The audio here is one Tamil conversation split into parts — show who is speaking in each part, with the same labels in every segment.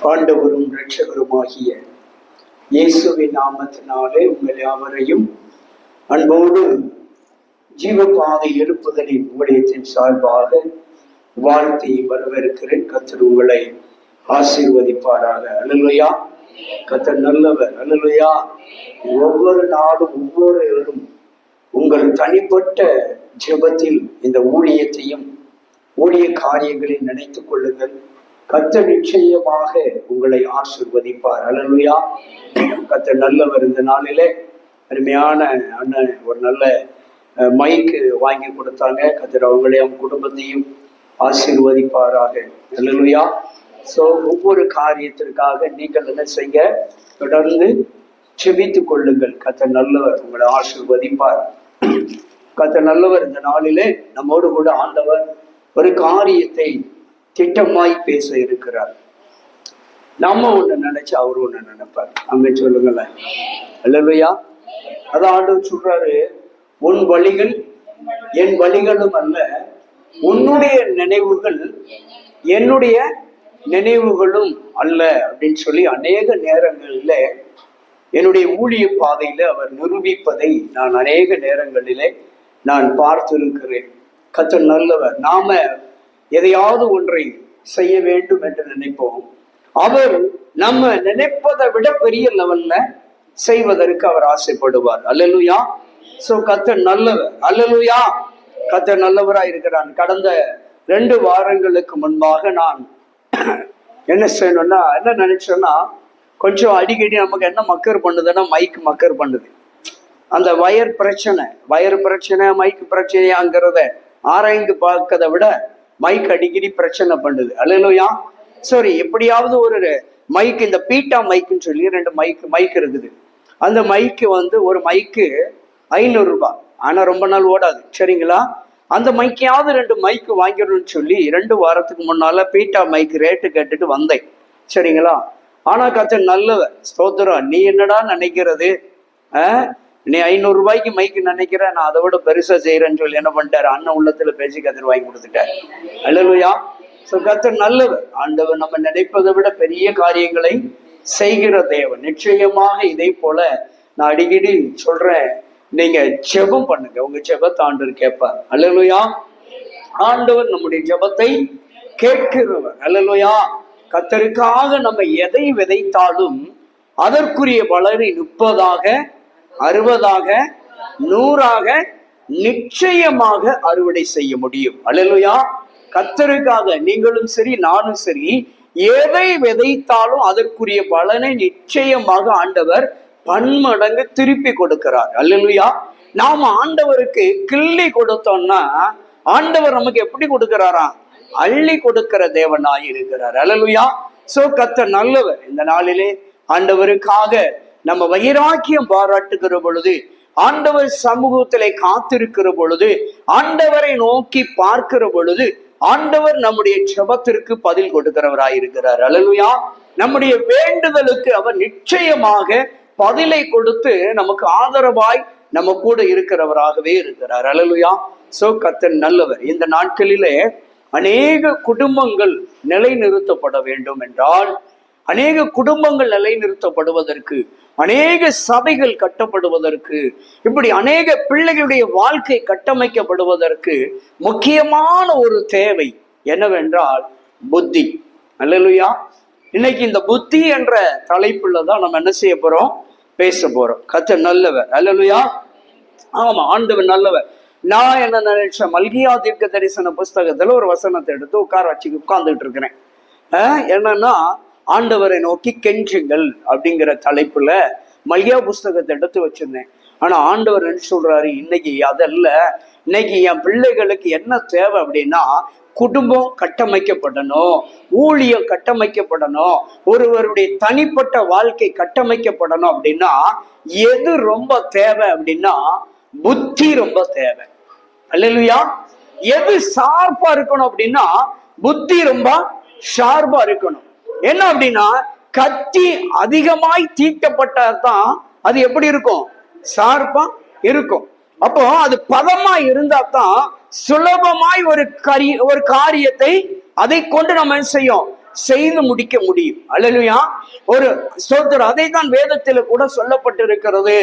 Speaker 1: ஆண்டவரும் இரட்சகருமாகிய இயேசுவின் நாமத்தினாலே உங்கள் யாவரையும் அன்போடு ஜீவபாதை எழுப்புதலின் ஊழியத்தின் சார்பாக வாழ்த்தி வரவேற்கிறேன். கர்த்தர் உங்களை ஆசீர்வதிப்பாராக. அல்லேலூயா. கர்த்தர் நல்லவர். அல்லேலூயா. ஒவ்வொரு நாளும் ஒவ்வொருவரும் உங்கள் தனிப்பட்ட ஜெபத்தில் இந்த ஊழியத்தையும் ஊழிய காரியங்களை நினைத்துக் கொள்ளுங்கள். கர்த்தர் நிச்சயமாக உங்களை ஆசீர்வதிப்பார். அல்லேலூயா. கர்த்தர் நல்லவர். இந்த நாளிலே அருமையான அண்ணன் ஒரு நல்ல மைக்கு வாங்கி கொடுத்தாங்க. கர்த்தர் அவங்களையும் குடும்பத்தையும் ஆசீர்வதிப்பாராக. அல்லேலூயா. ஸோ ஒவ்வொரு காரியத்திற்காக நீங்கள் என்ன செய்ய, தொடர்ந்து செபித்துக் கொள்ளுங்கள். கர்த்தர் நல்லவர், உங்களை ஆசீர்வதிப்பார். கர்த்தர் நல்லவர். இந்த நாளிலே நம்மோடு கூட ஆண்டவர் ஒரு காரியத்தை திட்டமாய் பேச இருக்கிறார். நம்ம ஒண்ணு நினைச்சு அவரு ஒண்ணு நினைப்பார். அங்க சொல்லுங்களேன். அல்லேலூயா. அதான் ஆண்டவர் சொல்றாரு, உன் வழிகள் என் வழிகளும் அல்ல, உன்னுடைய நினைவுகள் என்னுடைய நினைவுகளும் அல்ல அப்படின்னு சொல்லி அநேக நேரங்களில என்னுடைய ஊழிய பாதையில அவர் நிரூபிப்பதை நான் அநேக நேரங்களிலே நான் பார்த்திருக்கிறேன். கர்த்தர் நல்லவர். நாம எதையாவது ஒன்றை செய்ய வேண்டும் என்று நினைப்போம். அவர் நம்ம நினைப்பதை விட பெரிய லெவல்ல செய்வதற்கு அவர் ஆசைப்படுவார். அல்லேலூயா. சோ கர்த்தர் நல்லவர். அல்லேலூயா. கர்த்தர் நல்லவரா இருக்கிறான். கடந்த 2 வாரங்களுக்கு முன்பாக நான் என்ன செய்யணும்னா, என்ன நினைச்சோன்னா, கொஞ்சம் அடிக்கடி நமக்கு என்ன மக்கர் பண்ணுதுன்னா, மைக் மக்கர் பண்ணுது. அந்த வயர் பிரச்சனை மைக் பிரச்சனையாங்கிறத ஆராய்ந்து பார்க்கறதை விட மைக் அடிக்கடி பிரச்சனை பண்ணுது. அல்லேலூயா. சரி, எப்படியாவது ஒரு மைக், இந்த பீட்டா மைக்குன்னு சொல்லி 2 மைக் இருக்குது. அந்த மைக்கு ஒரு மைக்கு 500 ரூபாய். ஆனா ரொம்ப நாள் ஓடாது. சரிங்களா. அந்த மைக்கையாவது 2 மைக்கு வாங்கிடணும்னு சொல்லி 2 வாரத்துக்கு முன்னால பீட்டா மைக் ரேட்டு கேட்டுட்டு வந்தேன். சரிங்களா. ஆனா கர்த்தர் நல்லவர். ஸ்தோத்திரம். நீ என்னடா நினைக்கிறது, நீ 500 ரூபாய்க்கு மைக்கு நினைக்கிற, நான் அதை விட பெருசா செய்யறேன்னு சொல்லி என்ன பண்ணிட்டாரு, அண்ணன் உள்ளத்துல பேசி கர்த்தர் வாங்கி கொடுத்துட்டாரு. அல்லேலூயா. சோ கர்த்தர் நல்லவர். ஆண்டவர் நம்ம நினைப்பதை விட பெரிய காரியங்களை செய்கிற தேவன். நிச்சயமாக இதை போல நான் அடிக்கடி சொல்றேன், நீங்க ஜெபம் பண்ணுங்க. உங்க ஜெபத்தை ஆண்டவர் கேட்பார். அல்லேலூயா. ஆண்டவர் நம்முடைய ஜெபத்தை கேட்கிறவர். அல்லேலூயா. கர்த்தருக்காக நம்ம எதை விதைத்தாலும் அதற்குரிய பலனை 30ஆக 60ஆக 100ஆக நிச்சயமாக அறுவடை செய்ய முடியும். அல்லேலூயா. கர்த்தருக்காக நீங்களும் சரி நானும் சரி எதை விதைத்தாலும் அதற்குரிய பலனை நிச்சயமாக ஆண்டவர் பன்மடங்கு திருப்பி கொடுக்கிறார். அல்லேலூயா. நாம ஆண்டவருக்கு கிள்ளி கொடுத்தோம்னா ஆண்டவர் நமக்கு எப்படி கொடுக்கிறாரா, அள்ளி கொடுக்கிற தேவனாய் இருக்கிறார். அல்லேலூயா. சோ கர்த்தர் நல்லவர். இந்த நாளிலே ஆண்டவருக்காக நம்ம வைராக்கியம் பாராட்டுகிற பொழுது, ஆண்டவர் சமூகத்திலே காத்திருக்கிற பொழுது, ஆண்டவரை நோக்கி பார்க்கிற பொழுது, ஆண்டவர் நம்முடைய ஜெபத்திற்கு பதில் கொடுக்கிறவராயிருக்கிறார். அல்லேலூயா. நம்முடைய வேண்டுதலுக்கு அவர் நிச்சயமாக பதிலை கொடுத்து நமக்கு ஆதரவாய் நம்ம கூட இருக்கிறவராகவே இருக்கிறார். அல்லேலூயா. சோ கர்த்தர் நல்லவர். இந்த நாட்களிலே அநேக குடும்பங்கள் நிலைநிறுத்தப்பட வேண்டும் என்றால், அநேக குடும்பங்கள் நிலைநிறுத்தப்படுவதற்கு, அநேக சபைகள் கட்டப்படுவதற்கு, இப்படி அநேக பிள்ளைகளுடைய வாழ்க்கை கட்டமைக்கப்படுவதற்கு முக்கியமான ஒரு தேவை என்னவென்றால் புத்தி. அல்லேலூயா. இன்னைக்கு இந்த புத்தி என்ற தலைப்புல தான் நம்ம என்ன செய்ய போறோம், பேச போறோம். கர்த்தர் நல்லவர். அல்லேலூயா. ஆமா, ஆண்டவர் நல்லவர். நான் என்ன நினைச்சேன், மல்கியா தீர்க்க தரிசன புஸ்தகத்துல ஒரு வசனத்தை எடுத்து உட்கார்ந்துட்டு இருக்கிறேன். என்னன்னா, ஆண்டவரை நோக்கி கெஞ்சுங்கள் அப்படிங்கிற தலைப்புல மல்கியா புஸ்தகத்தை எடுத்து வச்சிருந்தேன். ஆனா ஆண்டவர் என்ன சொல்றாரு, இன்னைக்கு அதல்ல, இன்னைக்கு என் பிள்ளைகளுக்கு என்ன தேவை அப்படின்னா, குடும்பம் கட்டமைக்கப்படணும், ஊழியம் கட்டமைக்கப்படணும், ஒருவருடைய தனிப்பட்ட வாழ்க்கை கட்டமைக்கப்படணும். அப்படின்னா எது ரொம்ப தேவை அப்படின்னா புத்தி ரொம்ப தேவை. அல்லேலூயா. எது ஷார்ப்பா இருக்கணும் அப்படின்னா புத்தி ரொம்ப ஷார்ப்பா இருக்கணும். என்ன அப்படின்னா, கத்தி அதிகமாய் தீட்டப்பட்டதான் அது எப்படி இருக்கும், ஷார்ப்பா இருக்கும். அப்போ அது பதமா இருந்தா தான் சுலபமாய் ஒரு காரியத்தை அதை கொண்டு நம்ம செய்யும் செய்து முடிக்க முடியும். அல்லேலூயா. ஒரு ஸ்தோத்திரம். அதை தான் வேதத்தில் கூட சொல்லப்பட்டிருக்கிறது.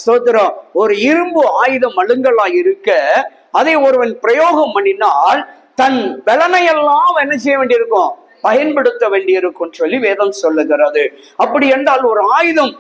Speaker 1: ஸ்தோத்திரம். ஒரு இரும்பு ஆயுதம் மழுங்கலாய் இருக்க அதை ஒருவன் பிரயோகம் பண்ணினால் தன் பலனையெல்லாம் என்ன செய்ய வேண்டியிருக்கும்? பயன்படுத்த வேண்டியிருக்கும் சொல்லி வேதம் சொல்லுகிறது. அப்படி என்றால் ஒரு ஆயுதம்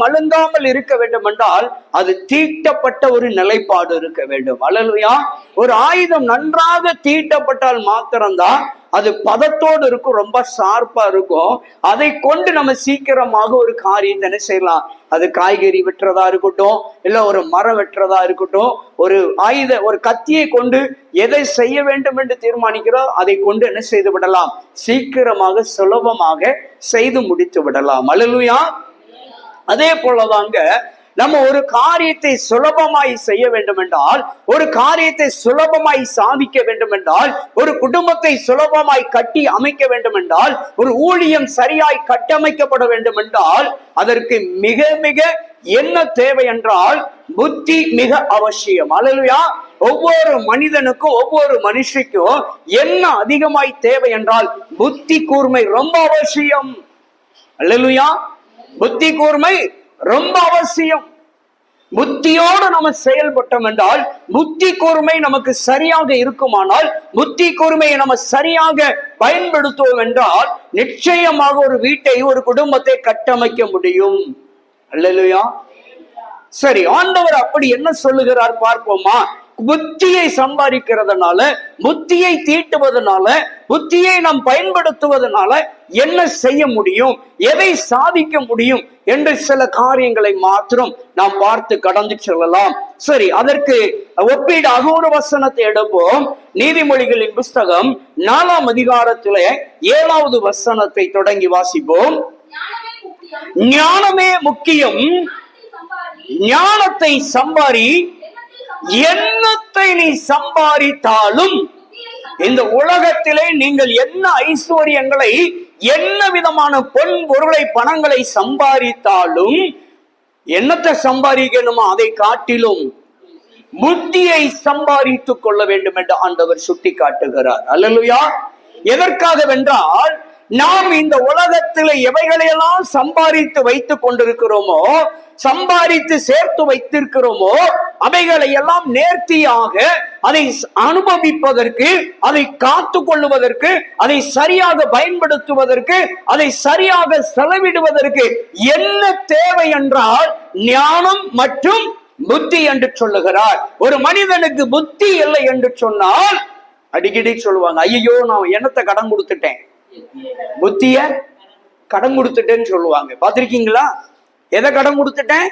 Speaker 1: மழுங்காமல் இருக்க வேண்டும் என்றால் அது தீட்டப்பட்ட ஒரு நிலைப்பாடு இருக்க வேண்டும். அல்லேலூயா. ஒரு ஆயுதம் நன்றாக தீட்டப்பட்டால் மாத்திரம்தான் அது பதத்தோடு இருக்கும், ரொம்ப ஷார்ப்பா இருக்கும். அதை கொண்டு நம்ம சீக்கிரமாக ஒரு காரியத்தை என்ன செய்யலாம்? அது காய்கறி வெட்டுறதா இருக்கட்டும், இல்ல ஒரு மரம் வெட்டுறதா இருக்கட்டும், ஒரு கத்தியை கொண்டு எதை செய்ய வேண்டும் என்று தீர்மானிக்கிறோம் அதை கொண்டு என்ன செய்து விடலாம்? சீக்கிரமாக சுலபமாக செய்து முடித்து விடலாம். அல்லேலூயா. அதே போலதாங்க நம்ம ஒரு காரியத்தை சுலபமாய் செய்ய வேண்டும் என்றால், ஒரு காரியத்தை சுலபமாய் சாதிக்க வேண்டும் என்றால், ஒரு குடும்பத்தை சுலபமாய் கட்டி அமைக்க வேண்டும் என்றால், ஒரு ஊழியம் சரியாய் கட்டமைக்கப்பட வேண்டும் என்றால் அதற்கு மிக மிக என்ன தேவை என்றால் புத்தி மிக அவசியம். அல்லேலூயா. ஒவ்வொரு மனிதனுக்கும் ஒவ்வொரு மனுஷிக்கும் என்ன அதிகமாய் தேவை என்றால் புத்தி கூர்மை ரொம்ப அவசியம். அல்லேலூயா. புத்தி கூர்மை ரொம்ப அவசியம். புத்தியோடு நம்ம செயல்பட்டோம் என்றால், புத்தி கூர்மை நமக்கு சரியாக இருக்குமானால், புத்தி கூர்மையை நம்ம சரியாக பயன்படுத்துவோம் என்றால் நிச்சயமாக ஒரு வீட்டை ஒரு குடும்பத்தை கட்டமைக்க முடியும். அல்லேலூயா. சரி, ஆண்டவர் அப்படி என்ன சொல்லுகிறார் பார்ப்போமா? புத்தியை சம்பாதிக்கிறதுனால, புத்தியை தீட்டுவதனால, புத்தியை நாம் பயன்படுத்துவதனால என்ன செய்ய முடியும், எதை சாதிக்க முடியும் என்று சில காரியங்களை மாத்திரம் நாம் பார்த்து கடந்து செல்லலாம். சரி, அதற்கு ஒப்பீடாக ஒரு வசனத்தை எடுப்போம். நீதிமொழிகளின் புஸ்தகம் 4ஆம் அதிகாரத்திலே 7வது வசனத்தை தொடங்கி வாசிப்போம். ஞானமே முக்கியம், ஞானத்தை சம்பாரி, எண்ணத்தை நீ சம்பாதித்தாலும், இந்த உலகத்திலே நீங்கள் என்ன ஐஸ்வர்யங்களை, என்ன விதமான பொன் பொருளை, பணங்களை சம்பாதித்தாலும், என்னத்தை சம்பாதிக்கணுமோ அதை காட்டிலும் புத்தியை சம்பாதித்துக் கொள்ள வேண்டும் என்று ஆண்டவர் சுட்டி காட்டுகிறார். அல்லேலூயா. எதற்காகவென்றால், நாம் இந்த உலகத்தில் எவைகளையெல்லாம் சம்பாதித்து வைத்துக் கொண்டிருக்கிறோமோ, சம்பாதித்து சேர்த்து வைத்திருக்கிறோமோ, அவைகளை எல்லாம் நேர்த்தியாக அதை அனுபவிப்பதற்கு, அதை காத்து கொள்ளுவதற்கு, அதை சரியாக பயன்படுத்துவதற்கு, அதை சரியாக செலவிடுவதற்கு என்ன தேவை என்றால் ஞானம் மற்றும் புத்தி என்று சொல்லுகிறார். ஒரு மனிதனுக்கு புத்தி இல்லை என்று சொன்னால் அடிக்கடி சொல்லுவாங்க, ஐயோ நான் என்னத்தை கடன் கொடுத்துட்டேன், புத்திய கடன் கொடுத்துட்டேன்னு சொல்லுவாங்க. பாத்திருக்கீங்களா? எதை கடன் கொடுத்துட்டேன்?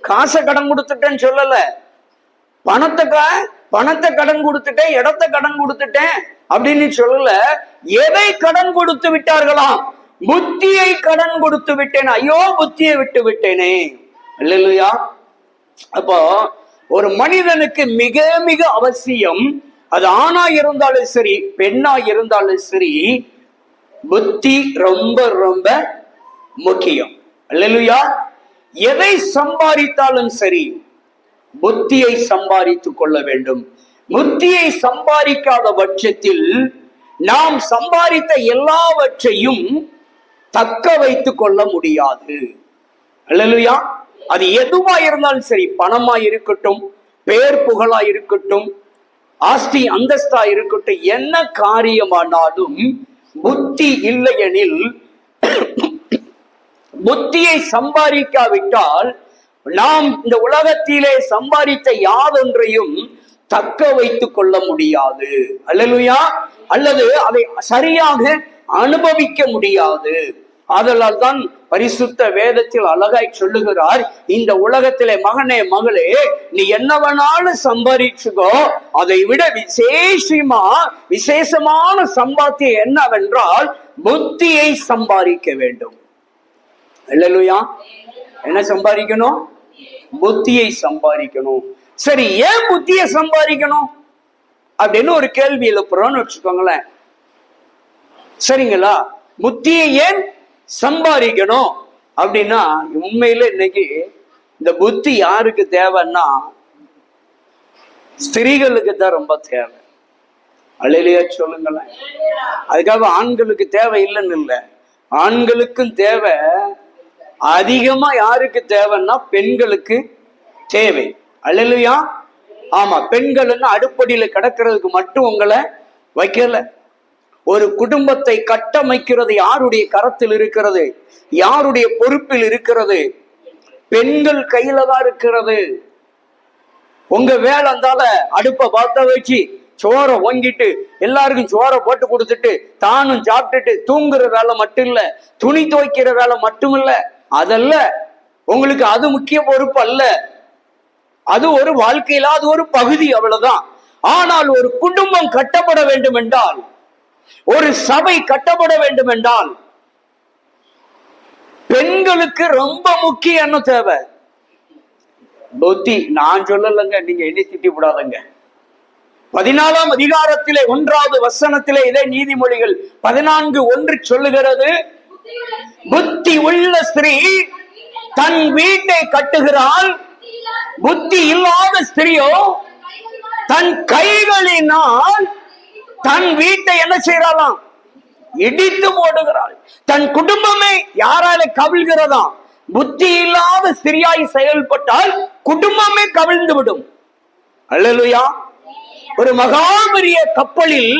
Speaker 1: காசை கடன் கொடுத்துட்டேன்னு சொல்லல, பணத்தை கடன் கொடுத்துட்டேன், இடத்தை கடன் கொடுத்துட்டேன் அப்படின்னு சொல்லல. எதை கடன் கொடுத்து விட்டார்களாம்? புத்தியை கடன் கொடுத்து விட்டேன். ஐயோ புத்தியை விட்டு விட்டேனே. அல்லேலூயா. அப்போ ஒரு மனிதனுக்கு மிக மிக அவசியம், அது ஆணா இருந்தாலும் சரி பெண்ணா இருந்தாலும் சரி, புத்தி ரொம்ப ரொம்ப முக்கியம். அல்லேலூயா. எதை சம்பாதித்தாலும் சரி புத்தியை சம்பாதித்துக் கொள்ள வேண்டும். புத்தியை சம்பாதிக்காத பட்சத்தில் நாம் சம்பாதித்த எல்லாவற்றையும் தக்க வைத்துக் கொள்ள முடியாது. அல்லேலூயா. அது எதுவா இருந்தாலும் சரி, பணமா இருக்கட்டும், பேர் புகழா இருக்கட்டும், ஆஸ்தி அந்தஸ்தா இருக்கட்டும், என்ன காரியமானாலும் புத்தி இல்லையெனில், புத்தியை சம்பாதிக்காவிட்டால் நாம் இந்த உலகத்திலே சம்பாதித்த யாதொன்றையும் தக்க வைத்துக் கொள்ள முடியாது. அல்லேலூயா. அல்லது அதை சரியாக அனுபவிக்க முடியாது. ஆதலால் தான் பரிசுத்த வேதத்தில் அழகாய் சொல்லுகிறார், இந்த உலகத்திலே மகனே மகளே நீ என்ன வேணாலும் சம்பாதிச்சுக்கோ, அதை விட விசேஷமான சம்பாத்தியம் என்னவென்றால் புத்தியை சம்பாதிக்க வேண்டும். அல்லேலூயா. என்ன சம்பாதிக்கணும்? புத்தியை சம்பாதிக்கணும். சரி, ஏன் புத்தியை சம்பாதிக்கணும் அப்படின்னு ஒரு கேள்வி எழுப்புறோம்னு வச்சுக்கோங்களேன். சரிங்களா? புத்தியை ஏன் சம்பாதிக்கணும் அப்படின்னா, உண்மையில இன்னைக்கு இந்த புத்தி யாருக்கு தேவைன்னா ஸ்திரீகளுக்கு தான் ரொம்ப தேவை. அல்லேலூயா சொல்லுங்களேன். அதுக்காக ஆண்களுக்கு தேவை இல்லைன்னு இல்லை, ஆண்களுக்கும் தேவை. அதிகமா யாருக்கு தேவைன்னா பெண்களுக்கு தேவை. அல்லேலூயா. ஆமா, பெண்கள்னு அடுப்படியில கிடக்கிறதுக்கு மட்டும் உங்களை வைக்கல. ஒரு குடும்பத்தை கட்டமைக்கிறது யாருடைய கரத்தில் இருக்கிறது? யாருடைய பொறுப்பில் இருக்கிறது? பெண்கள் கையில தான் இருக்கிறது. உங்க வேலை இருந்தால அடுப்பை பார்த்த வச்சு சோறை வாங்கிட்டு எல்லாருக்கும் சோறை போட்டு கொடுத்துட்டு தானும் சாப்பிட்டுட்டு தூங்குற வேலை மட்டும் இல்ல, துணி துவைக்கிற வேலை மட்டும் இல்ல, அதல்ல உங்களுக்கு. அது முக்கிய பொறுப்பு அல்ல. அது ஒரு வாழ்க்கையில அது ஒரு பகுதி, அவ்வளவுதான். ஆனால் ஒரு குடும்பம் கட்டப்பட வேண்டும் என்றால், ஒரு சபை கட்டப்பட வேண்டும் என்றால் பெண்களுக்கு ரொம்ப முக்கிய என்ன தேவை? புத்தி. நான் சொல்லலைங்க, நீங்க என்ன திட்டி விடாதங்க. 14ஆம் அதிகாரத்திலே 1வது வசனத்திலே இதே நீதிமொழிகள் 14:1 சொல்லுகிறது, புத்தி உள்ள ஸ்திரீ தன் வீட்டை கட்டுகிறாள், புத்தி இல்லாத ஸ்திரீயோ தன் கைகளினால் தன் வீட்டை என்ன செய்யறாளாம்? இடித்து போடுகிறாள். தன் குடும்பமே யாரால கவிழ்கிறதா? புத்தி இல்லாத ஸ்திரியாய் செயல்பட்டால் குடும்பமே கவிழ்ந்து விடும். அல்லேலூயா. ஒரு மகாபெரிய கப்பலில்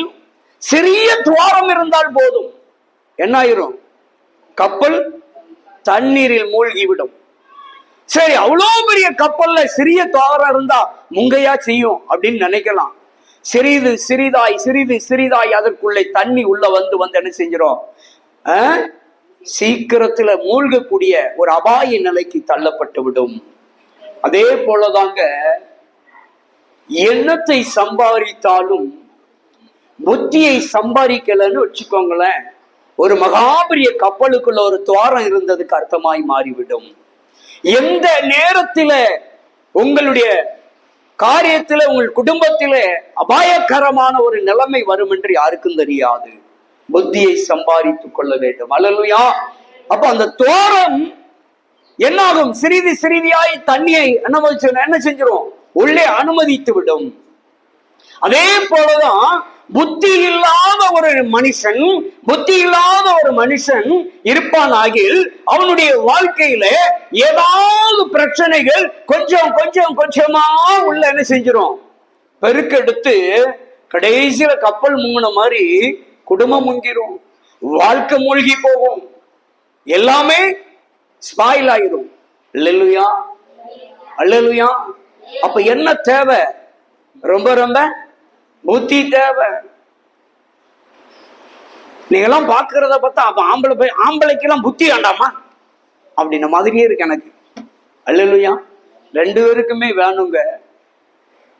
Speaker 1: சிறிய துவாரம் இருந்தால் போதும், என்ன ஆயிரும்? கப்பல் தண்ணீரில் மூழ்கிவிடும். சரி, அவ்வளவு பெரிய கப்பல்ல சிறிய துவாரம் இருந்தா முங்கையா செய்யும் அப்படின்னு நினைக்கலாம். சிறிது சிறிதாய் சிறிது சிறிதாய் அதற்குள்ளே தண்ணி உள்ள வந்து என்ன செஞ்சிடும்? சீக்கிரத்துல மூழ்கக்கூடிய ஒரு அபாய நிலைக்கு தள்ளப்பட்டு விடும். அதே போலதாங்க, எண்ணத்தை சம்பாதித்தாலும் புத்தியை சம்பாதிக்கலன்னு வச்சுக்கோங்களேன், ஒரு மகாபெரிய கப்பலுக்குள்ள ஒரு துவாரம் இருந்ததுக்கு அர்த்தமாய் மாறிவிடும். எந்த நேரத்தில உங்களுடைய காரியத்தில உங்கள் குடும்பத்தில அபாயகரமான ஒரு நிலைமை வரும் என்று யாருக்கும் தெரியாது. புத்தியை சம்பாதித்துக் கொள்ள வேண்டும். அல்லேலூயா. அப்ப அந்த துவாரம் என்னாகும்? சிறிது சிறிதியாய் தண்ணியை என்ன செஞ்சிரும்? உள்ளே அனுமதித்து விடும். அதே போலதான் புத்தி இல்லாத ஒரு மனுஷன், புத்தி இல்லாத ஒரு மனுஷன் இருப்பானாகில் அவனுடைய வாழ்க்கையில ஏதாவது பிரச்சனைகள் கொஞ்சம் கொஞ்சம் கொஞ்சமா உள்ள என்ன செஞ்சிரும்? பெருக்கெடுத்து கடைசியில கப்பல் முங்கின மாதிரி குடும்பம் முங்கிரும், வாழ்க்கை மூழ்கி போகும், எல்லாமே ஸ்பாயில் ஆயிரும். அல்லேலூயா. அல்லேலூயா. அப்ப என்ன தேவை? ரொம்ப ரொம்ப புத்தி தேவை. நீங்க எல்லாம் பாக்குறத பார்த்தா அப்ப ஆம்பளைக்கு எல்லாம் புத்தி வேண்டாமா அப்படின்ன மாதிரியே இருக்கு எனக்கு. அல்லேலூயா. 2 பேருக்குமே வேணுங்க.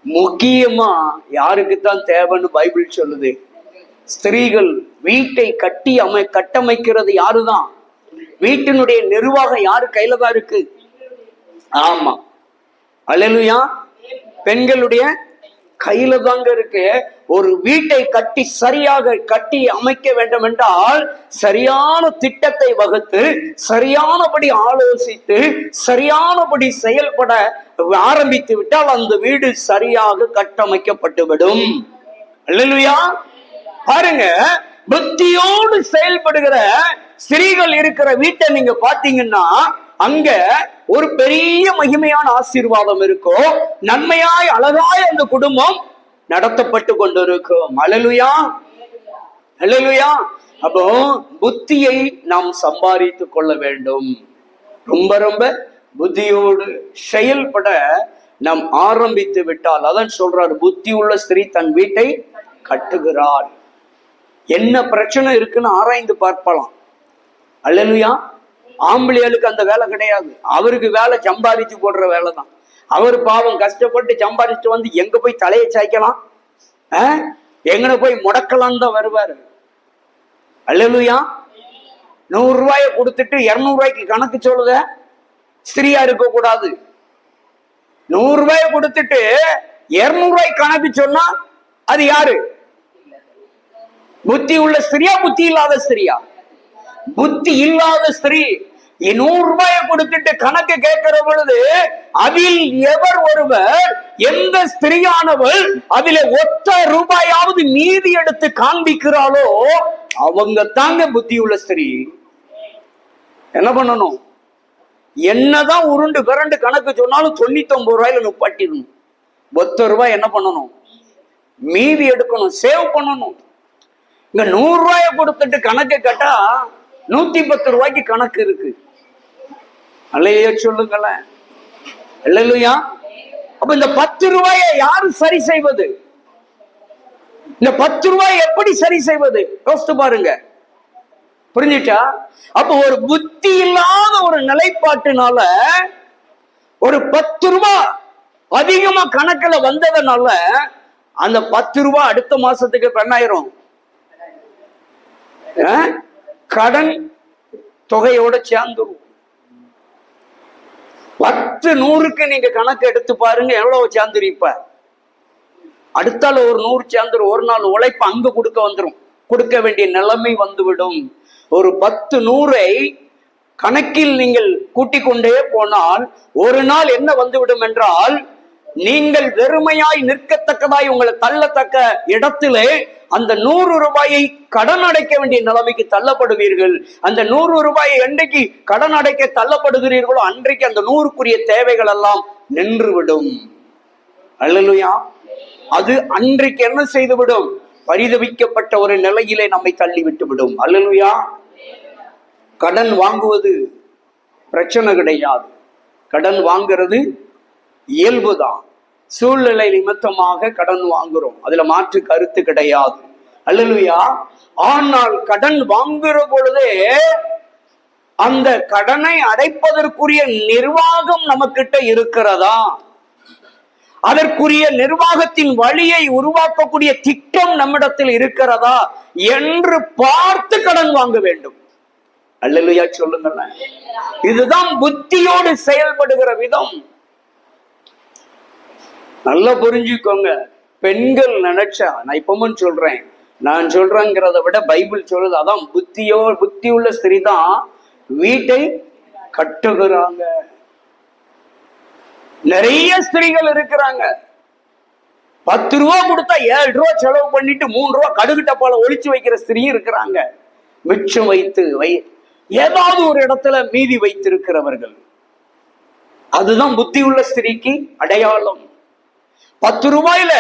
Speaker 1: முக்கியமா யாருக்குத்தான் தேவைன்னு பைபிள் சொல்லுது? ஸ்திரீகள். வீட்டை கட்டமைக்கிறது யாருதான்? வீட்டினுடைய நிர்வாகம் யாரு கையில தான் இருக்கு? ஆமா. அல்லேலூயா. பெண்களுடைய கையில தாங்க இருக்கு. ஒரு வீட்டை சரியாக கட்டி அமைக்க வேண்டும் என்றால் சரியான திட்டத்தை வகுத்து, சரியானபடி ஆலோசித்து, சரியானபடி செயல்பட ஆரம்பித்து விட்டால் அந்த வீடு சரியாக கட்டமைக்கப்பட்டுவிடும். அல்லேலூயா. பாருங்க, புத்தியோடு செயல்படுகிற ஸ்திரீகள் இருக்கிற வீட்டை நீங்க பாத்தீங்கன்னா அங்க ஒரு பெரிய மகிமையான ஆசீர்வாதம் இருக்கும். நன்மையாய் அழகாய் அந்த குடும்பம் நடத்தப்பட்டு கொண்டிருக்கும். அல்லேலூயா. அல்லேலூயா. அப்போ புத்தியை நாம் சம்பாதித்துக் கொள்ள வேண்டும். ரொம்ப ரொம்ப புத்தியோடு செயல்பட நாம் ஆரம்பித்து விட்டால், அதான் சொல்றாரு, புத்தி உள்ள ஸ்திரீ தன் வீட்டை கட்டுகிறாள். என்ன பிரச்சனை இருக்குன்னு ஆராய்ந்து பார்க்கலாம். அல்லேலூயா. ஆம்பளைகளுக்கு அந்த வேலை கிடையாது. அவருக்கு வேலை சம்பாதிச்சு போடுற வேலை தான். அவர் பாவம் கஷ்டப்பட்டு சம்பாதிச்சு வந்து எங்க போய் தலையை சாய்க்கலாம், எங்கன போய் முடக்கலாம் தான் வருவாரு. அல்லேலூயா. 100 ரூபாயை கொடுத்துட்டு 200 ரூபாய்க்கு கணக்கு சொல்லுத ஸ்திரியா இருக்க கூடாது. 100 ரூபாயை கொடுத்துட்டு 200 ரூபாய்க்கு கணக்கு சொன்னா அது யாரு? புத்தி உள்ள ஸ்திரியா புத்தி இல்லாத ஸ்திரியா? புத்தி இல்லாத ஸ்திரீ. ரூபாயை கொடுத்துட்டு கணக்கு கேட்கிற பொழுது அதில் எவர் ஒருவர், எந்த ஸ்திரியானவள் அதில் ஒத்த ரூபாயாவது மீதி எடுத்து காண்பிக்கிறாளோ அவங்க தாங்க புத்தியுள்ள ஸ்திரீ. என்ன பண்ணணும்? என்னதான் உருண்டு விரண்டு கணக்கு சொன்னாலும் 99 ரூபாயில நிப்பாட்டிடணும். ஒத்த ரூபாய் என்ன பண்ணணும்? மீதி எடுக்கணும், சேவ் பண்ணணும். இங்க 100 ரூபாய கொடுத்துட்டு கணக்கு கேட்டா 110 ரூபாய்க்கு கணக்கு இருக்கு. அல்லையா சொல்லுங்களேன். அல்லேலூயா. அப்ப இந்த 10 ரூபாயை யாரு சரி செய்வது? இந்த 10 ரூபாயை எப்படி சரி செய்வது? யோசித்து பாருங்க. புரிஞ்சுட்டா? அப்ப ஒரு புத்தி இல்லாத ஒரு நிலைப்பாட்டினால ஒரு 10 ரூபாய் அதிகமா கணக்குல வந்ததுனால அந்த 10 ரூபாய் அடுத்த மாசத்துக்கு பெண்ணாயிரும் கடன் தொகையோட சேர்ந்துரும். 10 100க்கு நீங்க கணக்கு எடுத்து பாருங்க, எவ்வளவு சேர்ந்துருப்ப. அடுத்தால ஒரு 100 சேர்ந்துரும். ஒரு நாள் உழைப்பு அங்க கொடுக்க வேண்டிய நிலைமை வந்துவிடும். ஒரு 10 100ஐ கணக்கில் நீங்கள் கூட்டிக் கொண்டே போனால் ஒரு நாள் என்ன வந்துவிடும் என்றால், நீங்கள் வெறுமையாய் நிற்கத்தக்கதாய் உங்களை தள்ளத்தக்க இடத்திலே அந்த 100 ரூபாயை கடன் அடைக்க வேண்டிய நிலைமைக்கு தள்ளப்படுவீர்கள். அந்த 100 ரூபாயை என்றைக்கு கடன் அடைக்க தள்ளப்படுகிறீர்களோ அன்றைக்கு அந்த 100க்குரிய தேவைகள் எல்லாம் நின்றுவிடும். அல்லேலூயா. அது அன்றைக்கு என்ன செய்துவிடும்? பரிதவிக்கப்பட்ட ஒரு நிலையிலே நம்மை தள்ளி விட்டுவிடும். அல்லேலூயா. கடன் வாங்குவது பிரச்சனை கிடையாது. கடன் வாங்குறது இயல்புதான். சூழ்நிலை நிமித்தமாக கடன் வாங்குறோம், அதுல மாற்று கருத்து கிடையாது. அல்லேலூயா. ஆனால் கடன் வாங்குற பொழுதே அந்த கடனை அடைப்பதற்குரிய நிர்வாகம் நமக்கிட்ட இருக்கிறதா, அதற்குரிய நிர்வாகத்தின் வழியை உருவாக்கக்கூடிய திட்டம் நம்மிடத்தில் இருக்கிறதா என்று பார்த்து கடன் வாங்க வேண்டும். அல்லேலூயா சொல்லுங்களேன். இதுதான் புத்தியோடு செயல்படுகிற விதம். நல்லா புரிஞ்சுக்கோங்க. பெண்கள் நினைச்சா, நான் இப்பவும் சொல்றேன், நான் சொல்றேங்கிறத விட பைபிள் சொல்லுது, அதான் புத்தி உள்ள ஸ்திரீ தான் வீட்டை கட்டுகிறாங்க. நிறைய ஸ்திரீகள் இருக்கிறாங்க, 10 ரூபா கொடுத்தா 7 ரூபா செலவு பண்ணிட்டு 3 ரூபா கடுகு டப்பால ஒளிச்சு வைக்கிற ஸ்திரீ இருக்கிறாங்க. மிச்சம் வைத்து ஏதாவது ஒரு இடத்துல மீதி வைத்திருக்கிறவர்கள். அதுதான் புத்தி உள்ள ஸ்திரீக்கு அடையாளம். 10 ரூபாயில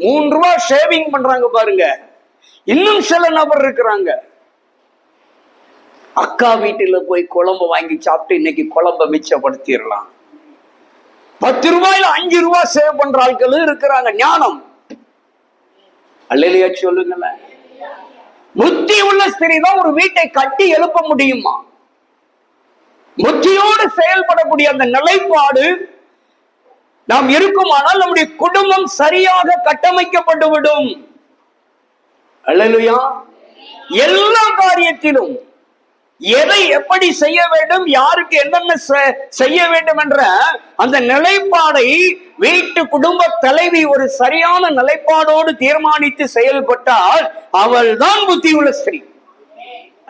Speaker 1: 3 ரூபாய் ஷேவிங் பண்றாங்க பாருங்க. இன்னும் சில நபர் இருக்கிறாங்க, அக்கா வீட்டுல போய் குழம்பு வாங்கி சாப்பிட்டு இன்னைக்கு குழம்ப மிச்சப்படுத்திடலாம். 10 ரூபாயில 5 ரூபாய் சேவ் பண்ற ஆட்களும் இருக்கிறாங்க. ஞானம். அல்லேலூயா சொல்லுங்களேன். புத்தி உள்ள ஸ்திரீ தான் ஒரு வீட்டை கட்டி எழுப்ப முடியுமா? புத்தியோடு செயல்படக்கூடிய அந்த நிலைப்பாடு நாம் இருக்குமானால் நம்முடைய குடும்பம் சரியாக கட்டமைக்கப்பட்டுவிடும். அல்லேலூயா. எல்லா காரியத்திலும் எதை எப்படி செய்ய வேண்டும், யாருக்கு என்னென்ன செய்ய வேண்டும் என்ற அந்த நிலைப்பாடை வீட்டு குடும்ப தலைவி ஒரு சரியான நிலைப்பாடோடு தீர்மானித்து செயல்பட்டால் அவள் தான் புத்தி உள்ள ஸ்திரீ.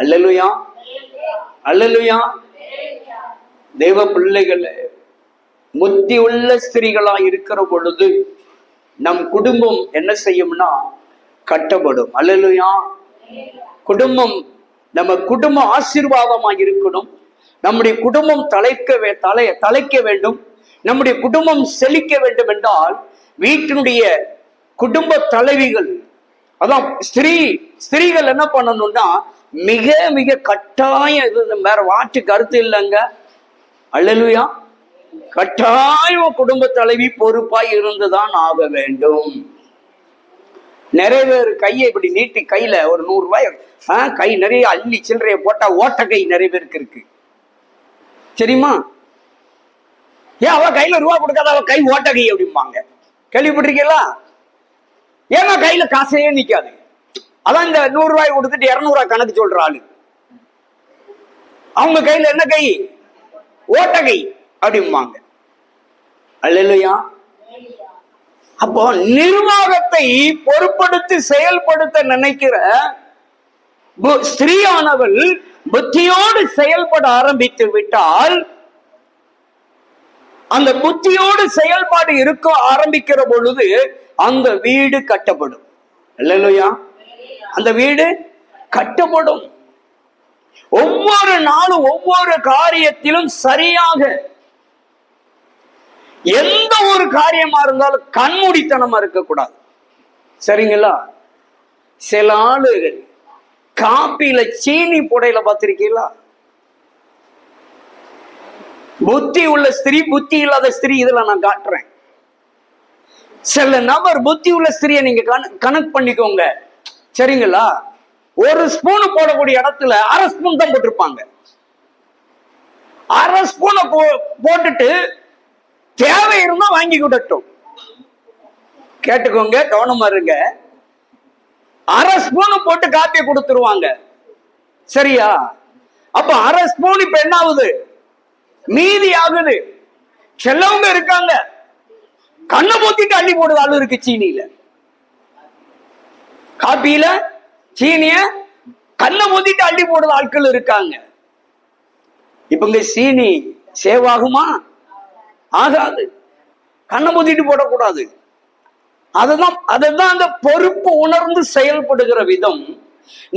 Speaker 1: அல்லேலூயா. அல்லேலூயா. தேவ பிள்ளைகள், புத்தி உள்ள ஸ்திரீகளா இருக்கிற பொழுது நம் குடும்பம் என்ன செய்யும்னா கட்டப்படும். அல்லேலூயா. குடும்பம், நம்ம குடும்பம் ஆசீர்வாதமாக இருக்கணும். நம்முடைய குடும்பம் தலைக்க வேண்டும். நம்முடைய குடும்பம் செழிக்க வேண்டும் என்றால் வீட்டினுடைய குடும்ப தலைவிகள், அதான் ஸ்திரீகள் என்ன பண்ணணும்னா மிக மிக கட்டாயம், இது வேற வாட்டு கருத்து இல்லைங்க. அல்லேலூயா. கட்டாயம் குடும்ப தலைவி பொறுப்பாய் இருந்துதான் ஆக வேண்டும். நிறைய பேர் கையை இப்படி நீட்டி கையில ஒரு 100 ரூபாய் கை நிறைய அள்ளி சில்லறைய போட்டா ஓட்ட கை நிறைய பேருக்கு இருக்கு, சரியுமா? ஏன் அவ கையில ரூபா கொடுக்காத, அவ கை ஓட்ட கை அப்படிம்பாங்க. கேள்விப்பட்டிருக்கீங்களா? ஏன்னா கையில காசையே நிக்காது. அதான் இந்த 100 ரூபாய் கொடுத்துட்டு 200 ரூபாய் கணக்கு சொல்ற ஆளு, அவங்க கையில என்ன கை? ஓட்ட கை அப்படிம்பாங்க. அல்லேலூயா. அப்போ நிர்வாகத்தை பொறுப்படுத்தி செயல்படுத்த நினைக்கிற ஸ்திரீயானவள் புத்தியோடு செயல்பட ஆரம்பித்து விட்டால், அந்த புத்தியோடு செயல்பாடு இருக்க ஆரம்பிக்கிற பொழுது அந்த வீடு கட்டப்படும். அல்லேலூயா. அந்த வீடு கட்டப்படும். ஒவ்வொரு நாளும் ஒவ்வொரு காரியத்திலும் சரியாக, எந்த ஒரு காரியமா இருந்தாலும் கண்மூடித்தனமா இருக்கக்கூடாது. சரிங்களா? சில ஆளு காப்பியில சீனி புடையில பார்த்திருக்கீங்களா? புத்தி உள்ள ஸ்திரீ, புத்தி இல்லாத ஸ்திரீ, இதுல நான் காட்டுறேன். சில நபர் புத்தி உள்ள ஸ்திரியை நீங்க கணக்கு பண்ணிக்கோங்க. சரிங்களா? ஒரு ஸ்பூன் போடக்கூடிய இடத்துல அரை ஸ்பூன் தான் போட்டிருப்பாங்க. அரை ஸ்பூனை போட்டுட்டு தேவை இருந்தா வாங்கி கொடுட்டும். கேட்டுக்கோங்க, கவனமா இருங்க. அரை ஸ்பூன் போட்டு காப்பியை கொடுத்துருவாங்க. சரியா? அப்ப அரை ஸ்பூன் இப்ப என்ன ஆகுது? மீதி ஆகுது. செல்லவங்க இருக்காங்க, கண்ணை போத்திட்டு அள்ளி போடுது ஆளு இருக்கு. சீனியில, காப்பியில சீனிய கண்ணை போத்திட்டு அள்ளி போடுது ஆட்கள் இருக்காங்க. இப்ப இங்க சீனி சேவ் ஆகுமா? ஆகாது. கண்ணை போத்திட்டு போடக்கூடாது. அதுதான் அந்த பொறுப்பு உணர்ந்து செயல்படுகிற விதம்.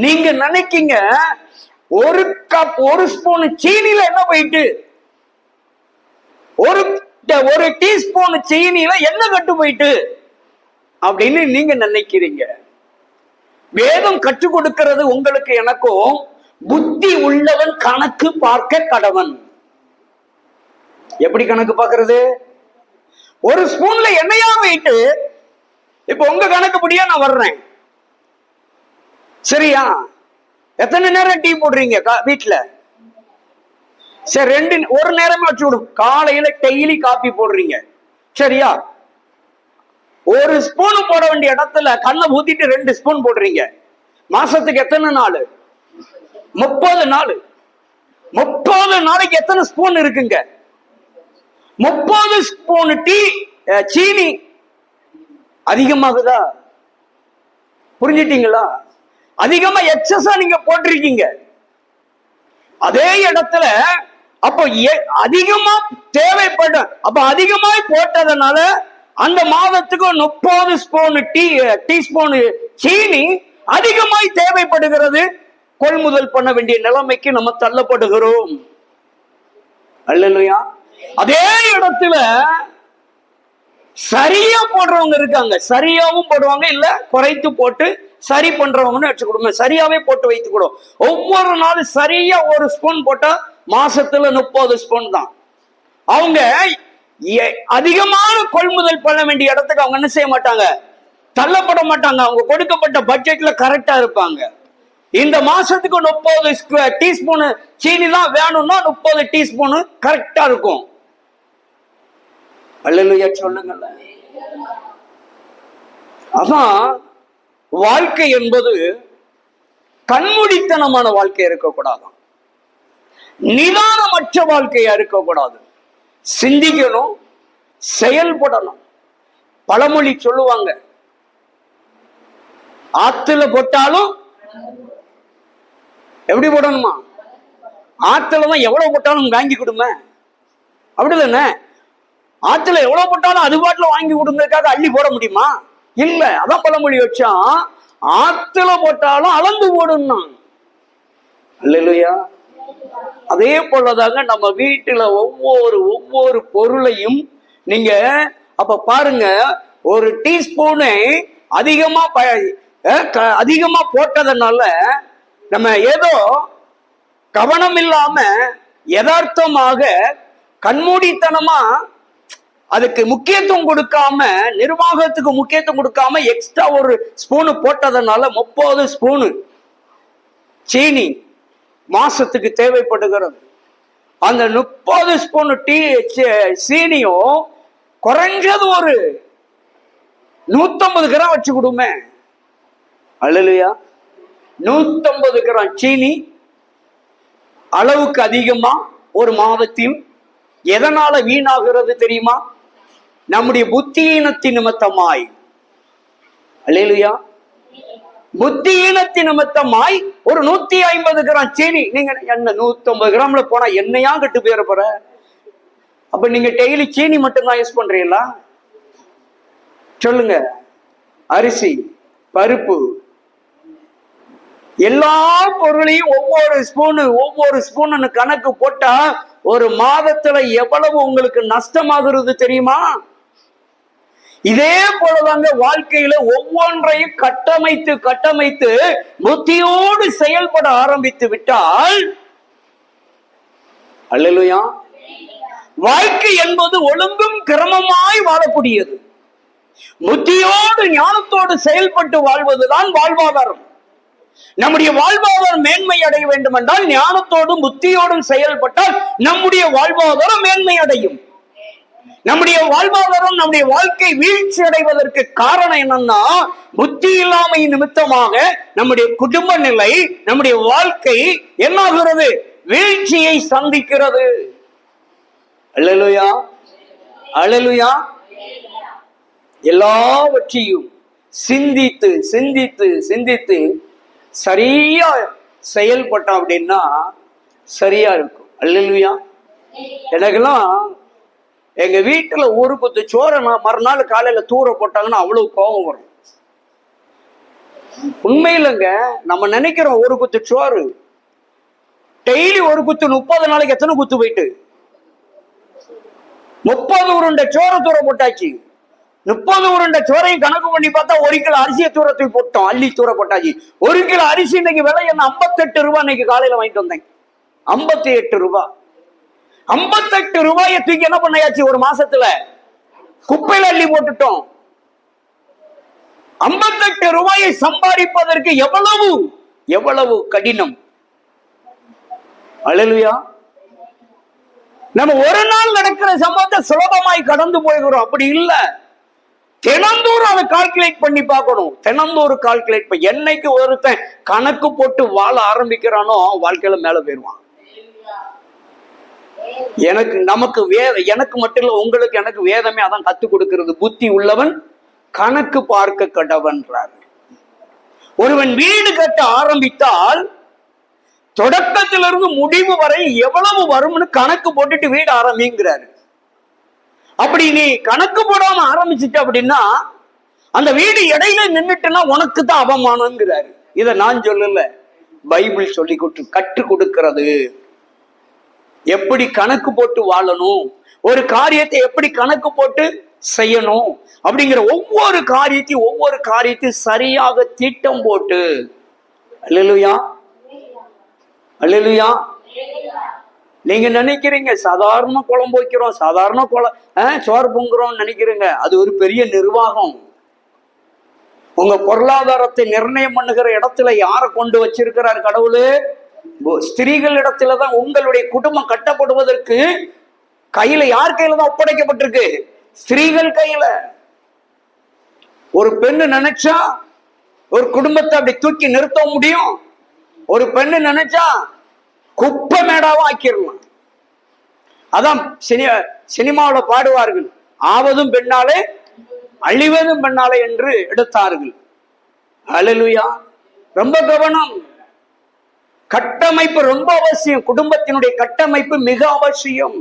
Speaker 1: நீங்க நினைக்கீங்க ஒரு கப், ஒரு ஸ்பூன் சீனியில என்ன போயிட்டு, ஒரு டீஸ்பூன் சீனியில என்ன கட்டு போயிட்டு அப்படின்னு நீங்க நினைக்கிறீங்க. வேதம் கற்றுக் கொடுக்கிறது உங்களுக்கு எனக்கும், புத்தி உள்ளவன் கணக்கு பார்க்க கடவன். எப்படி கணக்கு பார்க்கிறது? ஒரு ஸ்பூன்ல எண்ணெயா போயிட்டு, இப்ப உங்க கணக்குப்படியா நான் வர்றேன். சரியா? எத்தனை நேரம் டீ போடுறீங்க வீட்டுல? சரி, ஒரு நேரமே வச்சு விடும். காலையில டெய்லி காபி போடுறீங்க. சரியா? ஒரு ஸ்பூன் போட வேண்டிய இடத்துல கண்ணை ஊத்திட்டு 2 ஸ்பூன் போடுறீங்க. மாசத்துக்கு எத்தனை நாள்? 30 நாள். 30 நாளைக்கு எத்தனை ஸ்பூன் இருக்குங்க? 30 ஸ்பூன் டீ சீனி அதிகமாகுதா? புரிஞ்சிட்டீங்களா? அதிகமா எக்ஸஸா நீங்க போட்டிருக்கீங்க. அதே இடத்துல அப்போ அதிகமா தேவைப்படும். அப்ப அதிகமாய் போட்டதுனால அந்த மாதத்துக்கு 30 ஸ்பூன் டீஸ்பூன் சீனி அதிகமாய் தேவைப்படுகிறது. கொள்முதல் பண்ண வேண்டிய நிலைமைக்கு நம்ம தள்ளப்படுகிறோம். அல்லேலூயா. அதே இடத்துல சரியா போடுறவங்க இருக்காங்க. சரியாவும் போடுவாங்க, இல்ல குறைத்து போட்டு சரி பண்றவங்கன்னு வச்சுக்கிடுங்க. சரியாவே போட்டு வைத்துக்கூடும். ஒவ்வொரு நாளும் சரியா ஒரு ஸ்பூன் போட்டா மாசத்துல 30 ஸ்பூன் தான். அவங்க அதிகமான கொள்முதல் பண்ண வேண்டிய இடத்துக்கு அவங்க என்ன செய்ய மாட்டாங்க? தள்ளப்பட மாட்டாங்க. அவங்க கொடுக்கப்பட்ட பட்ஜெட்ல கரெக்டா இருப்பாங்க. இந்த மாசத்துக்கு 30 டீஸ்பூன் சீனி தான் வேணும்னா 30 டீஸ்பூன் கரெக்டா இருக்கும். அல்லேலூயா சொல்லுங்கல்ல. அதான் வாழ்க்கை என்பது கண்மூடித்தனமான வாழ்க்கை இருக்கக்கூடாது. நிதானமற்ற வாழ்க்கையா இருக்கக்கூடாது. சிந்திக்கணும், செயல்படணும். பழமொழி சொல்லுவாங்க, ஆத்துல போட்டாலும் எப்படி போடணுமா? ஆத்துலதான் எவ்வளவு போட்டாலும் வாங்கி கொடுமை. அப்படிதானே? ஆத்துல எவ்வளவு போட்டாலும் அது பாட்டுல வாங்கி கொடுங்கறதுக்காக அள்ளி போட முடியுமா? இல்ல. அதான் பழமொழி வச்சா, ஆத்துல போட்டாலும் அளந்து போடுன்னா. அல்லேலூயா. அதே போலதாங்க நம்ம வீட்டுல ஒவ்வொரு பொருளையும் நீங்க அப்ப பாருங்க, ஒரு டீஸ்பூனு அதிகமா போட்டதுனால நம்ம ஏதோ கவனம் இல்லாம யதார்த்தமாக கண்மூடித்தனமா அதுக்கு முக்கியத்துவம் கொடுக்காம, நிர்வாகத்துக்கு முக்கியத்துவம் கொடுக்காம எக்ஸ்ட்ரா ஒரு ஸ்பூனு போட்டதுனால 30 ஸ்பூனு சீனி மாசத்துக்கு தேவைப்படுகிறது. அந்த 30 ஸ்பூன் சீனியும் குறைஞ்சது ஒரு 150 கிராம் வச்சு கொடுமே. அல்லேலூயா. 150 கிராம் சீனி அளவுக்கு அதிகமா ஒரு மாதத்தில் எதனால வீணாகிறது தெரியுமா? நம்முடைய புத்தியீனத்தின் நிமித்தமாய். அல்லேலூயா. புத்தியீனத்தி நிமித்தமாய் ஒரு 150 கிராம் சீனி. நீங்க என்ன 150 கிராம்ல போனா என்னையா கட்டு போயிட போற? அப்ப நீங்க டெய்லி சீனி மட்டும்தான் யூஸ் பண்றீங்களா? சொல்லுங்க. அரிசி, பருப்பு, எல்லா பொருளையும் ஒவ்வொரு ஸ்பூன் கணக்கு போட்டா ஒரு மாதத்துல எவ்வளவு உங்களுக்கு நஷ்டமாகிறது தெரியுமா? இதே போலதாங்க வாழ்க்கையில ஒவ்வொன்றையும் கட்டமைத்து புத்தியோடு செயல்பட ஆரம்பித்து விட்டால், அல்லேலூயா, வாழ்க்கை என்பது ஒழுங்கும் கிரமமாய் வாழக்கூடியது. புத்தியோடு ஞானத்தோடு செயல்பட்டு வாழ்வதுதான் வாழ்வாதாரம். நம்முடைய வாழ்வாதாரம் மேன்மை அடைய வேண்டும் என்றால் ஞானத்தோடும் புத்தியோடும் செயல்பட்டால் நம்முடைய வாழ்வாதாரம் மேன்மை அடையும். நம்முடைய வாழ்வாதாரம், நம்முடைய வாழ்க்கை வீழ்ச்சி அடைவதற்கு காரணம் என்னன்னா, புத்தி இல்லாமை நிமித்தமாக நம்முடைய குடும்ப நிலை, நம்முடைய வாழ்க்கை என்னாகிறது? வீழ்ச்சியை சந்திக்கிறது. அல்லேலூயா, அல்லேலூயா. எல்லாவற்றையும் சிந்தித்து சிந்தித்து சிந்தித்து சரியா செயல்பட்டா அப்படின்னா சரியா இருக்கும். அல்லேலூயா. எனக்கெல்லாம் எங்க வீட்டுல ஒரு குத்து சோறை மறுநாள் காலையில தூர போட்டாங்கன்னா அவ்வளவு கோபம் வரும். உண்மையிலங்க, நம்ம நினைக்கிறோம் ஒரு குத்து சோறு, டெய்லி ஒரு குத்து 30 நாளைக்கு எத்தனை குத்து போயிட்டு 30 உருண்டை சோறை தூர போட்டாச்சு. 30 உருண்டை சோறையும் கணக்கு பண்ணி பார்த்தா 1 கிலோ அரிசியை தூரத்தை போட்டோம், அள்ளி தூர போட்டாச்சு. 1 கிலோ அரிசி இன்னைக்கு விலை என்ன? 58 ரூபாய். இன்னைக்கு காலையில வாங்கிட்டு வந்தேன், 58 ரூபாய். 58 ரூபாயை தூக்கி என்ன பண்ணாச்சு? ஒரு மாசத்துல குப்பையில அள்ளி போட்டுட்டோம். 58 ரூபாயை சம்பாதிப்பதற்கு எவ்வளவு கடினம். அல்லேலூயா. நம்ம ஒரு நாள் நடக்கிற சம்பவத்தை சுலபமாய் கடந்து போய்கிறோம். அப்படி இல்ல, தினந்தோறும் அதை கால்குலேட் பண்ணி பார்க்கணும். தினந்தோறும் கால்குலேட் பண்ணி, என்னைக்கு ஒருத்தன் கணக்கு போட்டு வாழ ஆரம்பிக்கிறானோ வாழ்க்கையில மேல போயிருவான். எனக்கு மட்டும் இல்ல, உங்களுக்கு எனக்கு வேதமே அதான் கத்து கொடுக்கிறது. புத்தி உள்ளவன் கணக்கு பார்க்க கடவன்றார். ஒருவன் வீடு கட்ட ஆரம்பித்தால் தொடக்கத்திலிருந்து முடிவு வரை எவ்வளவு வரும்னு கணக்கு போட்டுட்டு வீடு ஆரம்பிங்கிறாரு. அப்படி நீ கணக்கு போடாம ஆரம்பிச்சுட்ட அப்படின்னா அந்த வீடு இடையில நின்றுட்டுன்னா உனக்கு தான் அவமானம்ங்கிறாரு. இதை நான் சொல்லல, பைபிள் சொல்லி கற்றுக் கொடுக்கிறது. எப்படி கணக்கு போட்டு வாழணும், ஒரு காரியத்தை எப்படி கணக்கு போட்டு செய்யணும் அப்படிங்கிற ஒவ்வொரு காரியத்தையும் சரியாக திட்டம் போட்டு. அல்லேலூயா, அல்லேலூயா. நீங்க நினைக்கிறீங்க சாதாரண குழம்பு வைக்கிறோம், சாதாரண சோறு பொங்குறோம் நினைக்கிறீங்க. அது ஒரு பெரிய நிர்வாகம். உங்க பொருளாதாரத்தை நிர்ணயம் பண்ணுகிற இடத்துல யாரை கொண்டு வச்சிருக்கிறார் கடவுளு? ஸ்திரீகள் இடத்துலதான் உங்களுடைய குடும்பம் கட்டப்படுவதற்கு கையில யார் கையில தான் ஒப்படைக்கப்பட்டிருக்கு? ஸ்திரீகள் கையில. ஒரு பெண்ணு நினைச்சா ஒரு குடும்பத்தை அப்படி தூக்கி நிறுத்த முடியும். ஒரு பெண்ணு நினைச்சா குப்பை மேடாவும் ஆக்கிடலாம். அதான் சினிமாவில் பாடுவார்கள், ஆவதும் பெண்ணாலே அழிவதும் பெண்ணாலே என்று எடுத்தார்கள். அல்லேலூயா. ரொம்ப கவனம். கட்டமைப்பு ரொம்ப அவசியம். குடும்பத்தினுடைய கட்டமைப்பு மிக அவசியம்.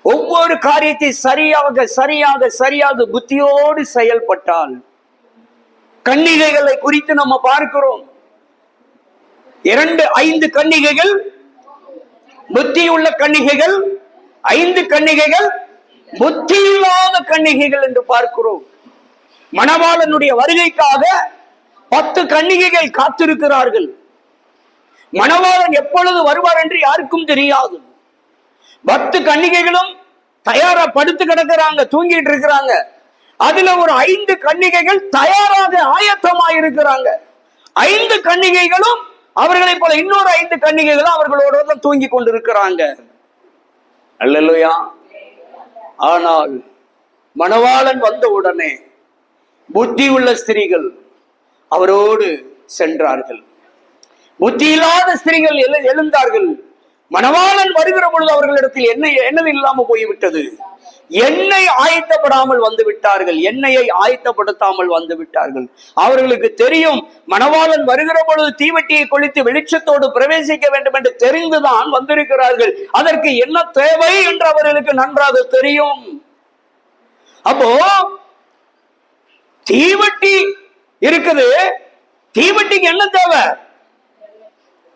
Speaker 1: ஒவ்வொரு காரியத்தை சரியாக புத்தியோடு செயல்பட்டால். கன்னிகைகளை குறித்து நம்ம பார்க்கிறோம். 5 கன்னிகைகள், புத்தி உள்ள கன்னிகைகள், 5 கன்னிகைகள் புத்தி இல்லாத கன்னிகைகள் என்று பார்க்கிறோம். மணவாளனுடைய வருகைக்காக 10 கன்னிகைகள் காத்திருக்கிறார்கள். மணவாளன் எப்பொழுது வருவார் என்று யாருக்கும் தெரியாது. 10 கன்னிகைகளும் தயாரா படுத்து கிடக்கிறாங்க, தூங்கிட்டு இருக்கிறாங்க. அதுல ஒரு 5 கன்னிகைகள் தயாராக ஆயத்தமாக இருக்கிறாங்க. 5 கன்னிகைகளும் அவர்களை போல இன்னொரு 5 கன்னிகைகளும் அவர்களோட தூங்கி கொண்டிருக்கிறாங்க. அல்லேலூயா. ஆனால் மணவாளன் வந்த உடனே புத்தி உள்ள ஸ்திரீகள் அவரோடு சென்றார்கள். புத்தி இல்லாத ஸ்திரீகள் எழுந்தார்கள். மணவாளன் வருகிற பொழுது அவர்களிடத்தில் என்னது இல்லாம போய்விட்டது? எண்ணெய் ஆயத்தப்படாமல் வந்து விட்டார்கள், எண்ணெயை ஆயத்தப்படுத்தாமல் வந்து விட்டார்கள். அவர்களுக்கு தெரியும் மணவாளன் வருகிற பொழுது தீவட்டியை கொளுத்தி வெளிச்சத்தோடு பிரவேசிக்க வேண்டும் என்று தெரிந்துதான் வந்திருக்கிறார்கள். அதற்கு என்ன தேவை என்று அவர்களுக்கு நன்றாக தெரியும். அப்போ தீவட்டி இருக்குது, தீவட்டிக்கு என்ன தேவை?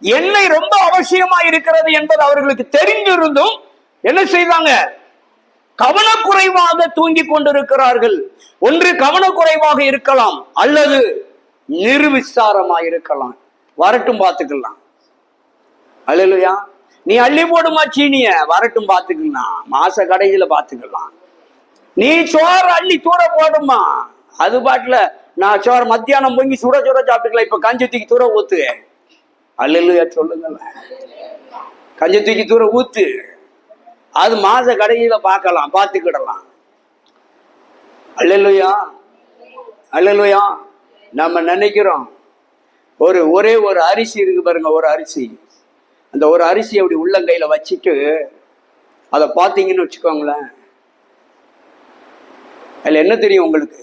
Speaker 1: எண்ணெய் ரொம்ப அவசியமா இருக்கிறது என்பது அவர்களுக்கு தெரிந்திருந்தும் என்ன செய்தாங்க? கவனக்குறைவாக தூங்கிக் கொண்டிருக்கிறார்கள். ஒன்று கவனக்குறைவாக இருக்கலாம், அல்லது நிர்விசாரமா இருக்கலாம். வரட்டும் பார்த்துக்கலாம். அல்லேலூயா. நீ அள்ளி போடுமா சீனிய, வரட்டும் பார்த்துக்கலாம், மாச கடைசியில பார்த்துக்கலாம். நீ சோறு அள்ளி தூர போடுமா, அது பாட்டுல நான் சோறு மத்தியானம் பொங்கி சுட சுட சாப்பிட்டுக்கலாம், இப்ப கஞ்சி தூக்கி தூர ஊத்து. அல்லேலூயா சொல்லுங்க. கஞ்சி தூக்கி தூர ஊத்து, அது மாச கடைசியில பார்க்கலாம், பார்த்துக்கிடலாம். அல்லேலூயா, அல்லேலூயா. நம்ம நினைக்கிறோம் ஒரே ஒரு அரிசி இருக்கு பாருங்க, ஒரு அரிசி. அந்த ஒரு அரிசி அப்படி உள்ளங்கையில வச்சுட்டு அதை பார்த்தீங்கன்னு வச்சுக்கோங்களேன், அதுல என்ன தெரியும் உங்களுக்கு?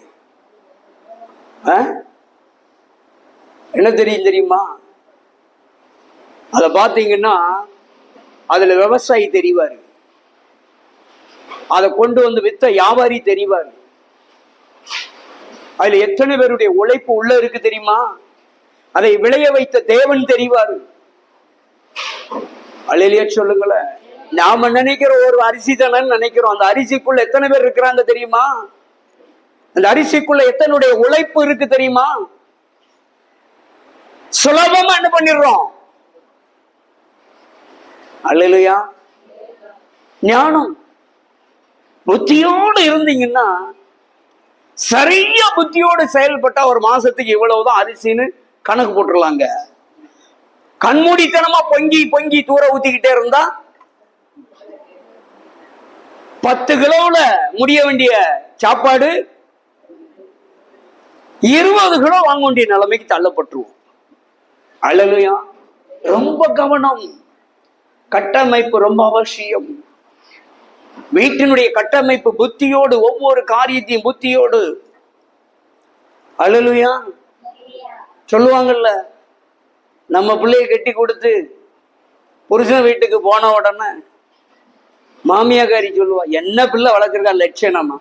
Speaker 1: என்ன தெரியும் தெரியுமா? அதை பார்த்தீங்கன்னா அதுல விவசாயி தெரிவாரு, அதை கொண்டு வந்து வித்த வியாபாரி தெரிவாரு, அதுல எத்தனை பேருடைய உழைப்பு உள்ள இருக்கு தெரியுமா? அதை விளைய வைத்த தேவன் தெரிவாரு. அல்லேலூயா சொல்லுங்களேன். நாம நினைக்கிற ஒரு அரிசி தானே நினைக்கிறோம், அந்த அரிசிக்குள்ள எத்தனை பேர் இருக்கிறாங்க தெரியுமா? அந்த அரிசிக்குள்ள எத்தனுடைய உழைப்பு இருக்கு தெரியுமா? சுலபமா என்ன பண்ணிடுறோம்? அல்லேலூயா. ஞானம் புத்தியோடு இருந்தீங்கன்னா, சரியா புத்தியோடு செயல்பட்டா ஒரு மாசத்துக்கு இவ்வளவுதான் அரிசின்னு கணக்கு போட்டுடலாங்க. கண்மூடித்தனமா பொங்கி பொங்கி தூர ஊத்திக்கிட்டே இருந்தா 10 கிலோல முடிய வேண்டிய சாப்பாடு 20 கிலோ வாங்க வேண்டிய நிலைமைக்கு தள்ளப்பட்டுருவோம். அல்லேலூயா. ரொம்ப கவனம், கட்டமைப்பு ரொம்ப அவசியம். வீட்டினுடைய கட்டமைப்பு புத்தியோடு, ஒவ்வொரு காரியத்தையும் புத்தியோடு. அல்லேலூயா. சொல்லுவாங்கல்ல, நம்ம பிள்ளைய கட்டி கொடுத்து புருஷன் வீட்டுக்கு போன உடனே மாமியாக்காரி சொல்லுவா, என்ன பிள்ளை வளர்க்குறா லட்சணமா,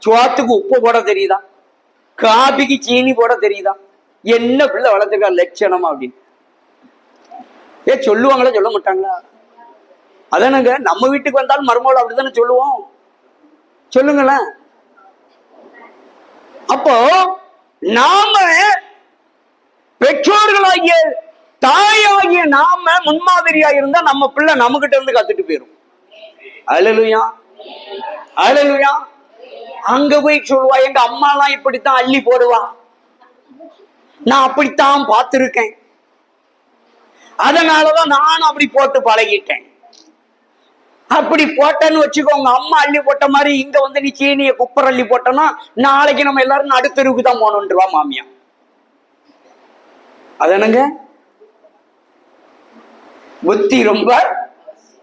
Speaker 1: சுவாத்துக்கு உப்பு போட தெரியுதா, காபிக்கு சீனி போட தெரியுதா, என்ன பிள்ளை வளர்த்துருக்கா லட்சணமா அப்படின்னு. சொல்லுவாங்களா சொல்ல மாட்டாங்களா? அதானங்க, நம்ம வீட்டுக்கு வந்தாலும் மருமகள் அப்படித்தானே சொல்லுவோம். சொல்லுங்களேன். அப்போ நாம பெற்றோர்களாகிய தாயாகிய நாம முன்மாதிரியா இருந்தா நம்ம பிள்ளை நம்ம கிட்ட இருந்து கத்துட்டு போயிரும். அல்லேலூயா, அல்லேலூயா. அங்க போய் சொல்லுவா, எங்க அம்மா எல்லாம் இப்படித்தான் அள்ளி போடுவா, நான் அப்படித்தான் பார்த்திருக்கேன், அதனாலதான் நானும் அப்படி போட்டு பழகிட்டேன். அப்படி போட்டேன்னு வச்சுக்கோங்க, அம்மா அள்ளி போட்ட மாதிரி இங்க வந்து நீ சீனிய குப்பர் அள்ளி போட்டோம்னா நாளைக்கு நம்ம எல்லாரும் நடுத்தெருவுக்கு தான் போனோன்றவா மாமியா. அதனுங்க புத்தி ரொம்ப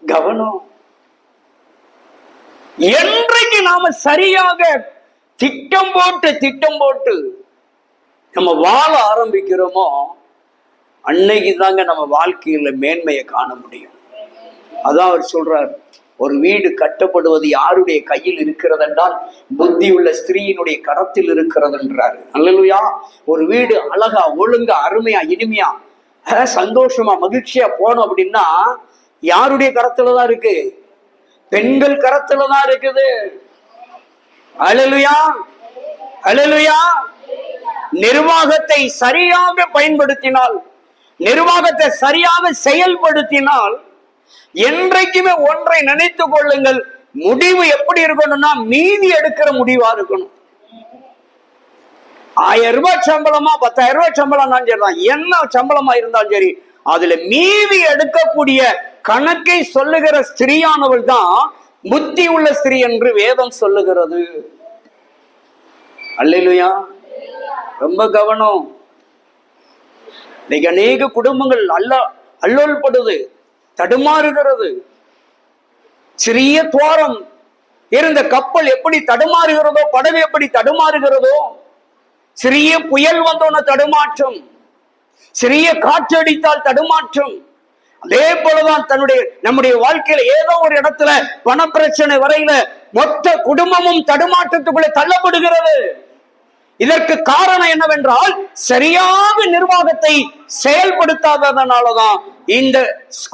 Speaker 1: கவனம். என்றைக்கு நாம சரியாக திட்டம் போட்டு நம்ம வாழ ஆரம்பிக்கிறோமோ அன்னைக்கு தாங்க நம்ம வாழ்க்கையில மேன்மையை காண முடியும். அதான் அவர் சொல்றார், ஒரு வீடு கட்டப்படுவது யாருடைய கையில் இருக்கிறது என்றால் புத்தி உள்ள ஸ்திரீயினுடைய கரத்தில் இருக்கிறது என்றாரு. அல்லேலூயா. ஒரு வீடு அழகா ஒழுங்கா அருமையா இனிமையா சந்தோஷமா மகிழ்ச்சியா போனோம் அப்படின்னா யாருடைய கரத்துலதான் இருக்கு? பெண்கள் கரத்துலதான் இருக்குது. அல்லேலூயா, அல்லேலூயா. நிர்வாகத்தை சரியாக பயன்படுத்தினால், நிர்வாகத்தை சரியாக செயல்படுத்தினால், என்றைக்குமே ஒன்றை நினைத்துக் கொள்ளுங்கள், முடிவு எப்படி இருக்கணும்னா மீதி எடுக்கிற முடிவா இருக்கணும். 1000 ரூபாய் சம்பளமா 10,000 ரூபாய் சம்பளம் தான் சரிதான், என்ன சம்பளமா இருந்தாலும் சரி, அதுல மீதி எடுக்கக்கூடிய கணக்கை சொல்லுகிற ஸ்திரீயானவள் தான் புத்தி உள்ள ஸ்திரீ என்று வேதம் சொல்லுகிறது. அல்லேலூயா. ரொம்ப கவனம். இன்னைக்கு அநேக குடும்பங்கள் அல்லோல்படுது, தடுமாறுகிறது. சிறிய துவாரம் இருந்த கப்பல் எப்படி தடுமாறுகிறதோ, படகு எப்படி தடுமாறுகிறதோ, சிறிய புயல் வந்தோன தடுமாற்றம், சிறிய காற்றடித்தால் தடுமாற்றம். அதே போலதான் நம்முடைய வாழ்க்கையில ஏதோ ஒரு இடத்துல பண பிரச்சனை வரையில மொத்த குடும்பமும் தடுமாற்றத்துக்குள்ளே தள்ளப்படுகிறது. இதற்கு காரணம் என்னவென்றால், சரியாக நிர்வாகத்தை செயல்படுத்தாததனாலதான் இந்த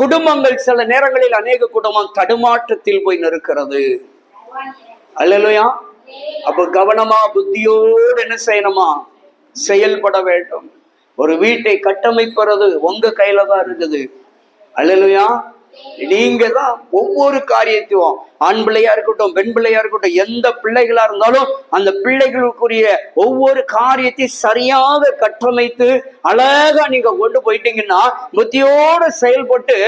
Speaker 1: குடும்பங்கள் சில நேரங்களில் அநேக குடும்பம் தடுமாற்றத்தில் போய் நிற்கிறது. அல்லேலூயா. அப்ப கவனமா புத்தியோடு என்ன செய்யணுமா? செயல்பட வேண்டும். ஒரு வீட்டை கட்டமைக்கிறது உங்க கையில தான் இருக்குது. அல்லேலூயா. நீங்க தான் ஒவ்வொரு காரியத்தையும், ஆண் பிள்ளையா இருக்கட்டும், பெண் பிள்ளையா இருக்கட்டும், எந்த பிள்ளைகளா இருந்தாலும் அந்த பிள்ளைகளுக்குரிய ஒவ்வொரு காரியத்தையும் சரியாக கட்டமைத்து அழகா நீங்க கொண்டு போயிட்டீங்கன்னா, புத்தியோடு செயல்பட்டு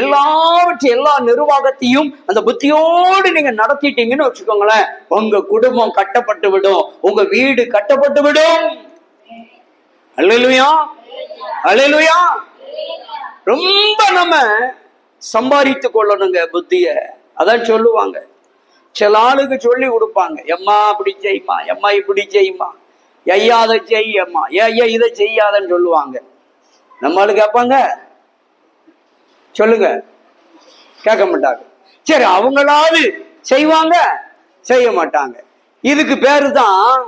Speaker 1: எல்லா நிர்வாகத்தையும் அந்த புத்தியோடு நீங்க நடத்திட்டீங்கன்னு வச்சுக்கோங்களேன், உங்க குடும்பம் கட்டப்பட்டு விடும், உங்க வீடு கட்டப்பட்டு விடும். அல்லேலூயா, அல்லேலூயா. ரொம்ப நம்ம சம்பாதித்து கொள்ளணுங்க புத்திய. அதான் சொல்லுவாங்க, சில ஆளுக்கு சொல்லி கொடுப்பாங்க, எம்மா அப்படி செய்யுமா, எம்மா இப்படி செய்யுமா, ஐயா அதை செய்யம்மா, ஐயா இதை செய்யாதன்னு சொல்லுவாங்க. நம்மளுக்கு கேட்பாங்க? சொல்லுங்க, கேட்க மாட்டாங்க. சரி, அவங்களாவது செய்வாங்க, செய்ய மாட்டாங்க. இதுக்கு பேரு தான்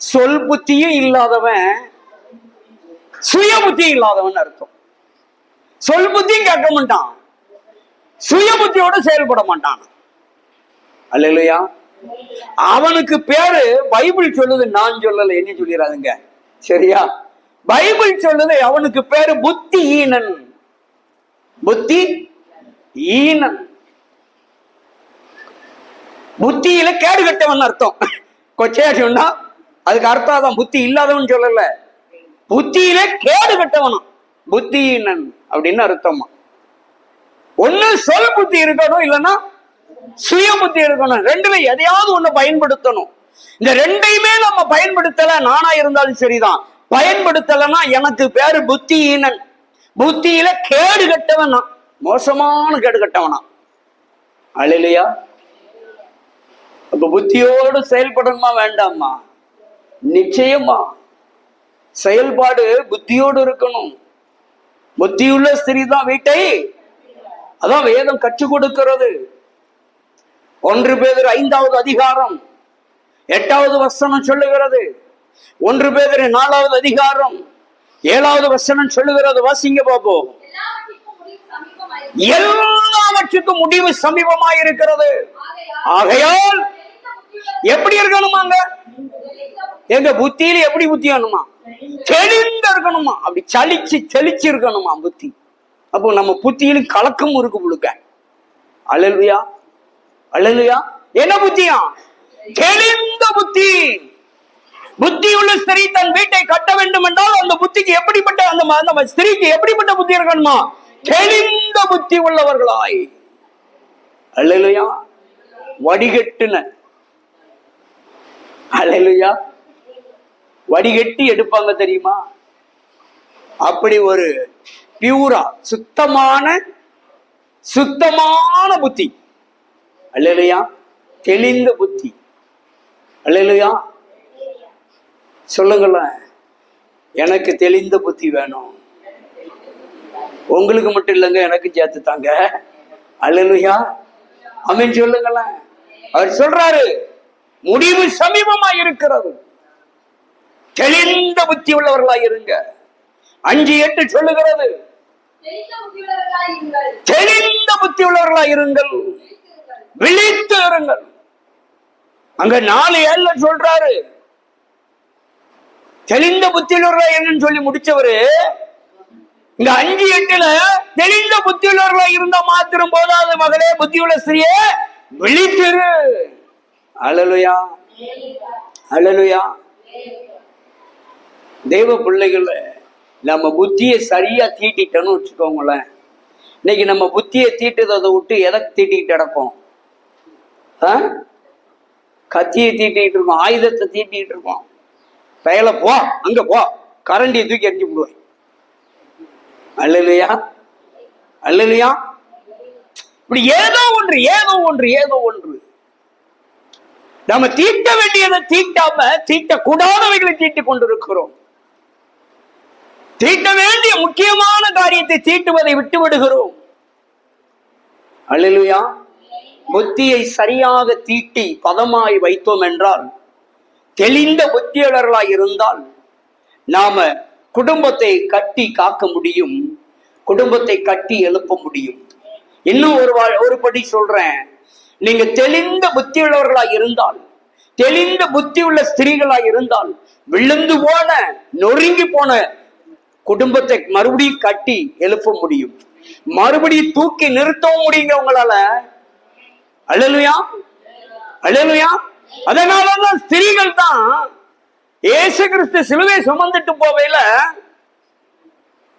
Speaker 1: சொல் புத்தியும் இல்லாதவன், சுய புத்தியும் இல்லாதவன் அர்த்தம். சொல் புத்தியும் கேட்க மாட்டான், சுய புத்தியோட செயல்பட மாட்டான். அல்லேலூயா. அவனுக்கு பேரு பைபிள் சொல்லுது, நான் சொல்லல, என்ன சொல்லிடாதுங்க, சரியா? பைபிள் சொல்லுது அவனுக்கு பேரு புத்தி ஈனன். புத்தி ஈனன், புத்தியில கேடு கட்டவன் அர்த்தம். கொச்சையா சொன்னா அதுக்கு அர்த்தம் தான், புத்தி இல்லாதவன் சொல்லல, புத்தியில கேடு கட்டவனா புத்தியினன் அப்படின்னு அர்த்தமா. ஒண்ணு சொல் புத்தி இருக்கணும், இல்லைன்னா சுய புத்தி இருக்கணும். ரெண்டுல எதையாவது ஒண்ணு பயன்படுத்தணும். இந்த ரெண்டையுமே நம்ம பயன்படுத்தல, நானா இருந்தாலும் சரிதான், பயன்படுத்தலன்னா எனக்கு பேரு புத்தியினன். புத்தியில கேடு கட்டவனா, மோசமான கேடு கட்டவனா. அல்லேலூயா. அப்ப புத்தியோடு செயல்படணுமா வேண்டாமா? நிச்சயமா செயல்பாடு புத்தியோடு இருக்கணும். புத்தியுள்ள ஸ்திரீ தான் வீட்டை, அதான் வேதம் கற்றுக் கொடுக்கிறது. 1 பேதுரு 5வது அதிகாரம் 8வது வசனம் சொல்லுகிறது. 1 பேதுரு 4வது அதிகாரம் 7வது வசனம் சொல்லுகிறது. வாசிங்க பாப்போம். எல்லாவற்றுக்கும் முடிவு சமீபமாயிருக்கிறது. ஆகையால் எப்படி இருக்கணுமாங்க? எங்க புத்தியில எப்படி புத்தி வேணுமா? தெளிந்து இருக்கணுமா? அப்படி தெளிச்சு இருக்கணுமா புத்தி. அப்போ நம்ம புத்தியிலும் கலக்கம் இருக்கு புழுக்க. அல்லேலூயா, அல்லேலூயா. என்ன புத்தியா? தெளிந்த புத்தி. புத்தி உள்ள ஸ்திரீ தன் வீட்டை கட்ட வேண்டும் என்றால் அந்த புத்திக்கு எப்படிப்பட்ட, அந்த ஸ்திரீக்கு எப்படிப்பட்ட புத்தி இருக்கணுமா? தெளிந்த புத்தி உள்ளவர்களாய். அல்லேலூயா. வடிகட்டுன, அல்லேலூயா, வடிகட்டி எடுப்பாங்க தெரியுமா? அப்படி ஒரு பியூரா சுத்தமான புத்தி. அல்லேலூயா. தெளிந்த புத்தி. அல்லேலூயா. சொல்லுங்களேன், எனக்கு தெளிந்த புத்தி வேணும். உங்களுக்கு மட்டும் இல்லைங்க, எனக்கு சேர்த்து தாங்க. அல்லேலூயா. ஆமென் சொல்லுங்களேன். அவர் சொல்றாரு, முடிவு சமீபமா இருக்கிறது, தெளிந்த புத்தி உள்ளவர்களாய் இருங்க. 5:8 சொல்லுகிறது, தெளிந்த புத்தி உள்ளவர்களாய் இருங்கள், விழித்து இருங்கள். அங்க 4:7 சொல்றாரு, தெளிந்த புத்தி உள்ளவர்களாய் என்னன்னு சொல்லி முடிச்சவரு இங்க 5:8 தெளிந்த புத்தி உள்ளவர்களாய் இருந்தா மாத்திரம் போதாது மகளே, புத்தியுள்ள ஸ்திரியே விழித்திரு. அல்லேலூயா, அல்லேலூயா. தெய்வ பிள்ளைகள், நம்ம புத்தியை சரியா தீட்டிட்டோன்னு வச்சுக்கோங்களேன். இன்னைக்கு நம்ம புத்தியை தீட்டுறதை விட்டு எதை தீட்டிக்கிட்டு கிடப்போம்? கத்தியை தீட்டிட்டு இருக்கோம், ஆயுதத்தை தீட்டிட்டு இருக்கோம். பயல போ, அங்க போ, கரண்டியை தூக்கி எரிஞ்சு விடுவேன். அல்லேலூயா, அல்லேலூயா. இப்படி ஏதோ ஒன்று நாம தீட்ட வேண்டியதை தீட்டாம தீட்டக்கூடாதவைகளை தீட்டிக் கொண்டிருக்கிறோம். தீட்ட வேண்டிய முக்கியமான காரியத்தை தீட்டுவதை விட்டு விடுகிறோம். அல்லேலூயா. புத்தியை சரியாக தீட்டி பதமாய் வைத்தோம் என்றால், தெளிந்த புத்தியாளர்களாய் இருந்தால் நாம குடும்பத்தை கட்டி காக்க முடியும், குடும்பத்தை கட்டி எழுப்ப முடியும். இன்னும் ஒரு படி சொல்றேன். நீங்க தெளிந்த புத்தியுள்ளவர்களாய் இருந்தால், தெளிந்த புத்தி உள்ள ஸ்திரீகளாய் இருந்தால், விழுந்து போன நொறுங்கி போன குடும்பத்தை மறுபடியும் கட்டி எழுப்ப முடியும், மறுபடியும் தூக்கி நிறுத்தவும் முடியுங்க உங்களால. அல்லேலூயா, அல்லேலூயா. அதனாலதான் ஸ்திரீகள் தான் இயேசு கிறிஸ்து சிலுவை சுமந்துட்டு போவையில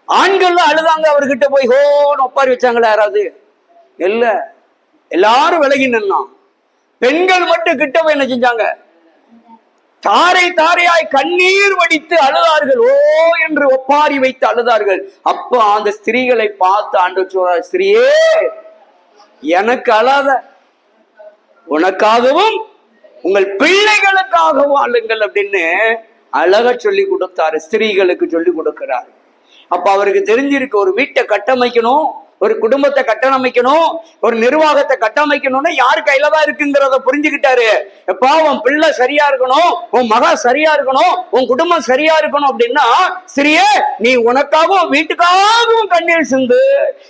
Speaker 1: ஆண்கள் அழுதாங்க. அவர்கிட்ட போய் ஹோன்னு ஒப்பாரி வச்சாங்களா யாராவது? இல்ல, எல்லாரும் விலகி நின்னான். பெண்கள் மட்டும் கிட்ட போய் என்ன செஞ்சாங்க? தாரை தாரையாய் கண்ணீர் வடித்து அழுதார்கள். ஓ என்று ஒப்பாரி வைத்து அழுதார்கள். அப்ப அந்த ஸ்திரீகளை பார்த்து ஆண்டவர் சொல்றார், ஸ்திரீயே எனக்கு அழாத, உனக்காகவும் உங்கள் பிள்ளைகளுக்காகவும் அழுங்கள் அப்படின்னு அழகா சொல்லி கொடுத்தாரு. ஸ்திரீகளுக்கு சொல்லி கொடுக்கிறாரு. அப்ப அவருக்கு தெரிஞ்சிருக்கு, ஒரு வீட்டை கட்டமைக்கணும், ஒரு குடும்பத்தை கட்டமைக்கணும், ஒரு நிர்வாகத்தை கட்டமைக்கணும்னா யாரு கையில தான் இருக்குங்கிறத புரிஞ்சுக்கிட்டாரு. எப்பா உன் பிள்ளை சரியா இருக்கணும், உன் மகா சரியா இருக்கணும், உன் குடும்பம் சரியா இருக்கணும் அப்படின்னா, ஸ்திரீயே நீ உனக்காகவும் வீட்டுக்காகவும் கண்ணீர் சிந்து.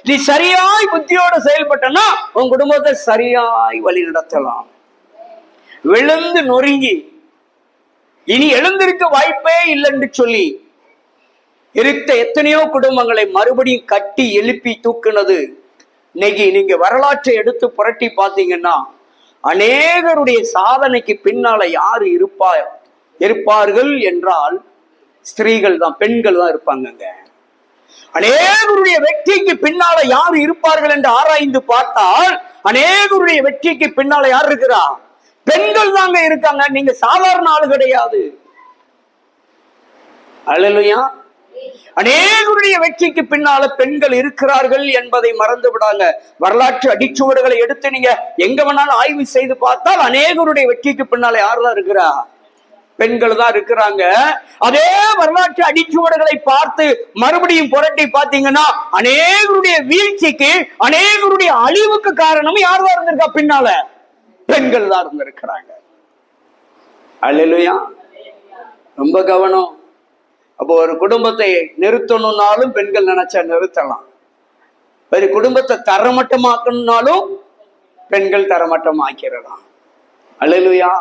Speaker 1: நீ சரியாய் புத்தியோட செயல்பட்டனா உன் குடும்பத்தை சரியாய் வழி நடத்தலாம். விழுந்து நொறுங்கி இனி எழுந்திருக்க வாய்ப்பே இல்லைன்னு சொல்லி இருக்க எத்தனையோ குடும்பங்களை மறுபடியும் கட்டி எழுப்பி தூக்குனது. இன்னைக்கு நீங்க வரலாற்றை எடுத்து புரட்டி பார்த்தீங்கன்னா, அநேகருடைய சாதனைக்கு பின்னால யாரு இருப்பார்கள் என்றால் ஸ்திரீகள் தான், பெண்கள் தான் இருப்பாங்க. அநேகருடைய வெற்றிக்கு பின்னால யாரு இருப்பார்கள் என்று ஆராய்ந்து பார்த்தால், அநேகருடைய வெற்றிக்கு பின்னால யார் இருக்கிறா? பெண்கள் தாங்க இருக்காங்க. நீங்க சாதாரண ஆளு கிடையாது. அல்லேலூயா. அநேகருடைய வெற்றிக்கு பின்னால பெண்கள் இருக்கிறார்கள் என்பதை மறந்து விடாங்க. வரலாற்று அடிச்சுவடுகளை எடுத்து நீங்க எங்க வேணாலும் ஆய்வு செய்து பார்த்தால் அநேகருடைய வெற்றிக்கு பின்னால யாருதான் இருக்கிறா? பெண்கள் தான் இருக்கிறாங்க. அதே வரலாற்று அடிச்சுவடுகளை பார்த்து மறுபடியும் புரட்டி பார்த்தீங்கன்னா, அநேகருடைய வீழ்ச்சிக்கு, அநேகருடைய அழிவுக்கு காரணம் யார்தான் இருந்திருக்கா? பின்னால பெண்கள் தான் இருந்திருக்கிறாங்க. அல்லேலூயா. ரொம்ப கவனம். அப்போ ஒரு குடும்பத்தை நிறுத்தணும்னாலும் பெண்கள் நினைச்சா நிறுத்தலாம். ஒரு குடும்பத்தை தரமட்டமாக்கணும்னாலும் பெண்கள் தரமட்டமாக்கிடலாம். அல்லேலூயா,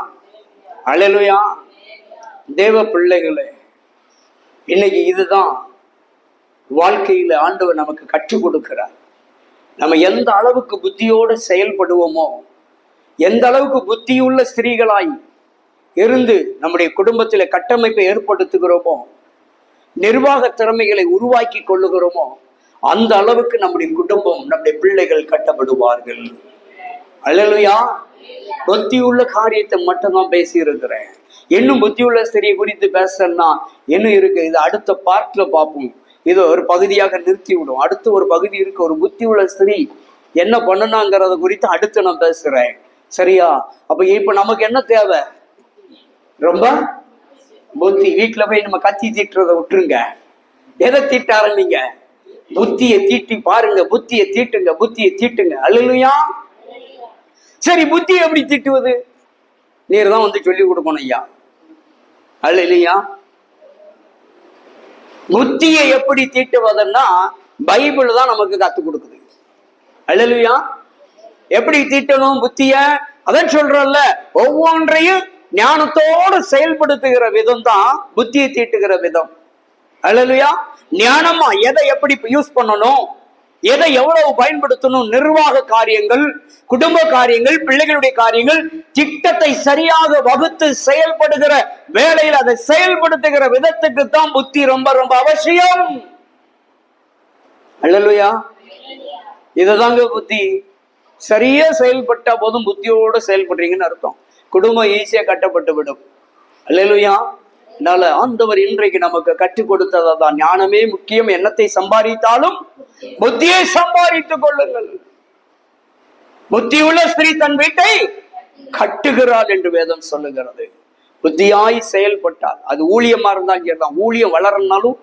Speaker 1: அல்லேலூயா. தேவ பிள்ளைகளே, இன்னைக்கு இதுதான் வாழ்க்கையில ஆண்டவர் நமக்கு கற்றுக் கொடுக்கிறார். நம்ம எந்த அளவுக்கு புத்தியோடு செயல்படுவோமோ, எந்த அளவுக்கு புத்தியுள்ள ஸ்திரீகளாய் இருந்து நம்முடைய குடும்பத்தில கட்டமைப்பை ஏற்படுத்துகிறோமோ, நிர்வாக திறமைகளை உருவாக்கி கொள்ளுகிறோமோ, அந்த அளவுக்கு நம்முடைய குடும்பம், நம்முடைய பிள்ளைகள் கட்டப்படுவார்கள். அல்லேலூயா. புத்தியுள்ள காரியத்தை மட்டும்தான் பேசி இருக்கிறேன். இன்னும் புத்தியுள்ள ஸ்திரியை குறித்து பேசணும்னா இன்னும் இருக்கு. இது அடுத்த பார்ட்ல பார்ப்போம். இது ஒரு பகுதியாக நிறுத்தி விடும். அடுத்து ஒரு பகுதி இருக்கு. ஒரு புத்தியுள்ள ஸ்திரீ என்ன பண்ணணுங்கிறத குறித்து அடுத்து நான் பேசுறேன். சரியா? அப்ப இப்ப நமக்கு என்ன தேவை? ரொம்ப புத்தி. வீட்டுல போய் நம்ம கத்தி தீட்டுறதை விட்டுருங்க. எதை தீட்ட ஆரம்பிங்க? புத்தியை தீட்டி பாருங்க. புத்தியை தீட்டுங்க, புத்தியை தீட்டுங்க. அல்லேலூயா. சரி, புத்தியை எப்படி தீட்டுவது? நீர் தான் வந்து சொல்லி கொடுக்கணும் ஐயா. அல்லேலூயா. புத்தியை எப்படி தீட்டுவதுன்னா பைபிள் தான் நமக்கு கத்து கொடுக்குது. அல்லேலூயா. எப்படி தீட்டணும் புத்திய? அதான் சொல்றல்ல, ஒவ்வொன்றையும் ஞானத்தோடு செயல்படுத்துகிற விதம் தான் புத்தியை தீட்டுகிற விதம். அல்லேலூயா. ஞானமா எதை எப்படி யூஸ் பண்ணணும், எதை எவ்வளவு பயன்படுத்தணும், நிர்வாக காரியங்கள், குடும்ப காரியங்கள், பிள்ளைகளுடைய காரியங்கள், திட்டத்தை சரியாக வகுத்து செயல்படுகிற வேளையில் அதை செயல்படுத்துகிற விதத்துக்கு தான் புத்தி ரொம்ப ரொம்ப அவசியம். அல்லேலூயா. இதுதாங்க புத்தி. சரியா செயல்பட்ட போதும் புத்தியோடு செயல்படுறீங்கன்னு அர்த்தம். குடும்பம் ஈஸியா கட்டப்பட்டு விடும். அல்லேலூயா. அதனால ஆண்டவர் இன்றைக்கு நமக்கு கற்றுக் கொடுத்ததான், ஞானமே முக்கியம், எண்ணத்தை சம்பாதித்தாலும் புத்தியை சம்பாதித்துக் கொள்ளுங்கள். புத்தியுள்ள ஸ்திரீ தன் வீட்டை கட்டுகிறாள் என்று வேதம் சொல்லுகிறது. புத்தியாய் செயல்பட்டால் அது ஊழியமா இருந்தாலும் சரிதான். ஊழியம் வளரனாலும்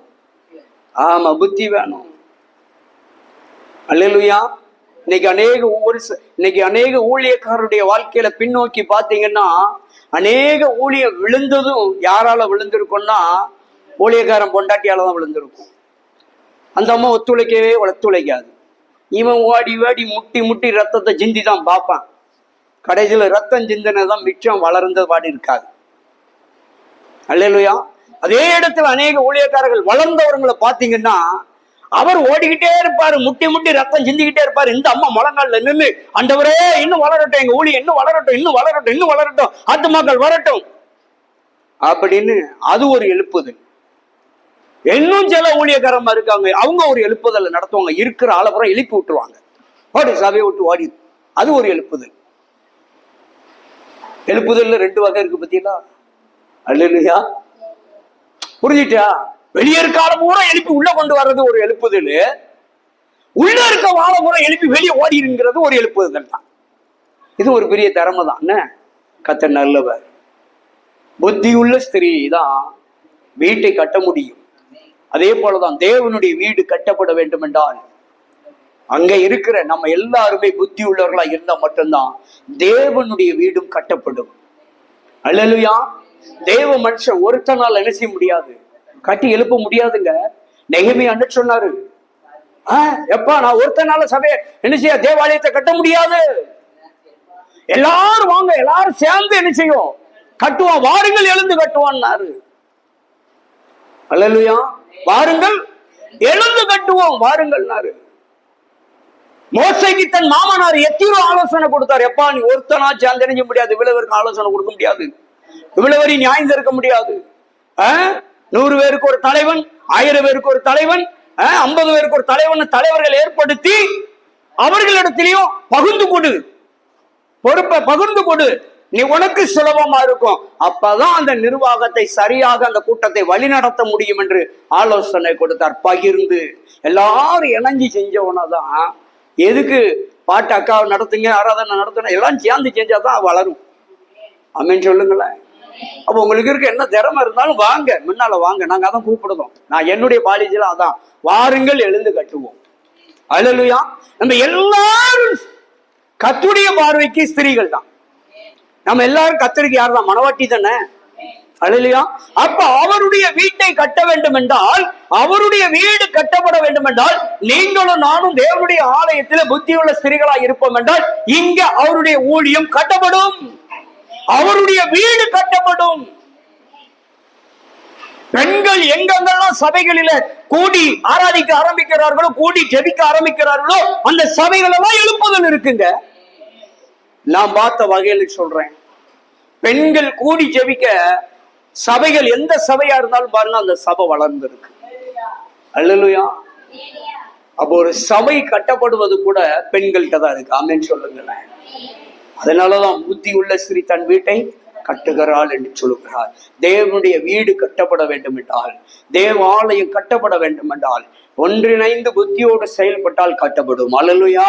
Speaker 1: ஆமா புத்தி வேணும். அல்லேலூயா. இன்னைக்கு அநேக ஊழியக்காரருடைய வாழ்க்கையில பின்னோக்கி பாத்தீங்கன்னா, அநேக ஊழியம் விழுந்ததும் யாரால விழுந்திருக்கும்னா ஊழியக்காரன் பொண்டாட்டியால தான் விழுந்திருக்கும். அந்த அம்மா ஒத்துழைக்காது. இவன் ஓடி ஓடி முட்டி முட்டி ரத்தத்தை சிந்தி தான் பார்ப்பான். கடைசியில ரத்தம் சிந்தினதான் மிச்சம், வளர்ந்த பாடி இருக்காது. அல்லேலூயா. அதே இடத்துல அநேக ஊழியக்காரர்கள் வளர்ந்தவர்களை பாத்தீங்கன்னா, அவர் ஓடிக்கிட்டே இருப்பாரு, முட்டி முட்டி ரத்தம் சிந்திக்கிட்டே இருப்பாரு. இந்த அம்மா முழங்கால்ல நின்று, ஆண்டவரே இன்னும் வளரட்டும், எங்க ஊழியம் இன்னும் வளரட்டும், இன்னும் வளரட்டும், இன்னும் வளரட்டும், ஆத்துமாக்கள் வரட்டும் அப்படின்னு அது ஒரு எழுப்புதல். இன்னும் சில ஊழியக்காரமா இருக்காங்க, அவங்க ஒரு எழுப்புதல் நடத்துவாங்க. இருக்கிற ஆளப்புறம் எழுப்பி விட்டுருவாங்க, ஓடி சபையை விட்டு ஓடி. அது ஒரு எழுப்புதல். எழுப்புதல்ல 2 வகை இருக்கு பத்தியா. அல்லேலூயா. புரிஞ்சிட்டா? வெளியே இருக்க ஆள பூரா எழுப்பி உள்ள கொண்டு வர்றது ஒரு எழுப்புதல். உள்ள இருக்க வாழ பூரா எழுப்பி வெளியே ஓடிங்கிறது ஒரு எழுப்புதல் தான். இது ஒரு பெரிய திறமை தான். கர்த்தர் நல்லவர். புத்தியுள்ள ஸ்திரீ தான் வீட்டை கட்ட முடியும். அதே போலதான் தேவனுடைய வீடு கட்டப்பட வேண்டும் என்றால் அங்க இருக்கிற நம்ம எல்லாருமே புத்தி உள்ளவர்களா இருந்தா மட்டும்தான் தேவனுடைய வீடும் கட்டப்படும். அல்லேலூயா. தேவ மனுஷன் ஒருத்தனால் என்ன செய்ய முடியாது, கட்டி எழுப்ப முடியாதுங்க. நெகேமியா என்ன சொன்னாரு, எப்பா நான் ஒருத்தனால சபையை என்ன செய்ய தேவாலயத்தை கட்ட முடியாது. எல்லாரும் வாங்க, எல்லாரும் சேர்ந்து என்ன செய்யும், கட்டுவான், வாருங்கள் எழுந்து கட்டுவான்னாரு. அல்லேலூயா. வாருங்கள் எழுந்து கட்டுவோம், வாருங்கள்னாரு. மோசைக்கு தன் மாமனார் எத்தீரோ ஆலோசனை கொடுத்தார். எப்பா நீ ஒருத்தனா சேர்ந்து நினைக்க முடியாது, இவ்வளவருக்கு ஆலோசனை கொடுக்க முடியாது, இவ்வளவரி நியாயம் இருக்க முடியாது. 100 பேருக்கு ஒரு தலைவன், 1000 பேருக்கு ஒரு தலைவன், 50 பேருக்கு ஒரு தலைவன் தலைவர்கள் ஏற்படுத்தி அவர்களிடத்திலையும் பகிர்ந்து கொடு, பொறுப்பை பகிர்ந்து கொடு, நீ உனக்கு சுலபமா இருக்கும். அப்பதான் அந்த நிர்வாகத்தை சரியாக அந்த கூட்டத்தை வழிநடத்த முடியும் என்று ஆலோசனை கொடுத்தார். பகிர்ந்து எல்லாரும் இணைஞ்சு செஞ்சவனதான். எதுக்கு பாட்டு அக்காவை நடத்துங்க, ஆராதனை நடத்தணும், எல்லாம் சேர்ந்து செஞ்சாதான் வளரும். அமேன் சொல்லுங்களேன். அப்ப உங்களுக்கு இருக்க என்ன திறமை இருந்தாலும் வாங்க, முன்னால வாங்க, நாங்க அதான் கூப்பிடுவோம். நான் என்னுடைய பாலிசியில அதான், வாருங்கள் எழுந்து கட்டுவோம். அல்லேலூயா. நம்ம எல்லாரும் கர்த்தருடைய பார்வைக்கு ஸ்திரீகள் தான். நம்ம எல்லாரும் கர்த்தருக்கு யார் தான், மனவாட்டி தானே. அல்லேலூயா. அப்ப அவருடைய வீட்டை கட்ட வேண்டும் என்றால், அவருடைய வீடு கட்டப்பட வேண்டும் என்றால், நீங்களும் நானும் தேவனுடைய ஆலயத்தில் புத்தியுள்ள ஸ்திரீகளாக இருப்போம் என்றால், இங்க அவருடைய ஊழியம் கட்டப்படும், அவருடைய வீடு கட்டப்படும். பெண்கள் எங்கெங்கெல்லாம் சபைகளில கூடி ஆராதிக்க ஆரம்பிக்கிறார்களோ, கூடி ஜெபிக்க ஆரம்பிக்கிறார்களோ, அந்த சபைகள் எல்லாம் எழுப்புதல் இருக்குங்க. நான் பார்த்த வகையில சொல்றேன், பெண்கள் கூடி ஜெபிக்க சபைகள் எந்த சபையா இருந்தாலும் பாருங்க, அந்த சபை வளர்ந்திருக்கு. அல்லேலூயா. அப்போ ஒரு சபை கட்டப்படுவது கூட பெண்கள்கிட்ட தான் இருக்கு. ஆமென் சொல்லுங்களேன். அதனாலதான் புத்தி உள்ள ஸ்திரீ தன் வீட்டை கட்டுகிறாள் என்று சொல்லுகிறார். தேவனுடைய வீடு கட்டப்பட வேண்டும் என்றால், தேவாலயம் கட்டப்பட வேண்டும் என்றால், ஒன்றிணைந்து புத்தியோடு செயல்பட்டால் கட்டப்படும். அல்லேலூயா.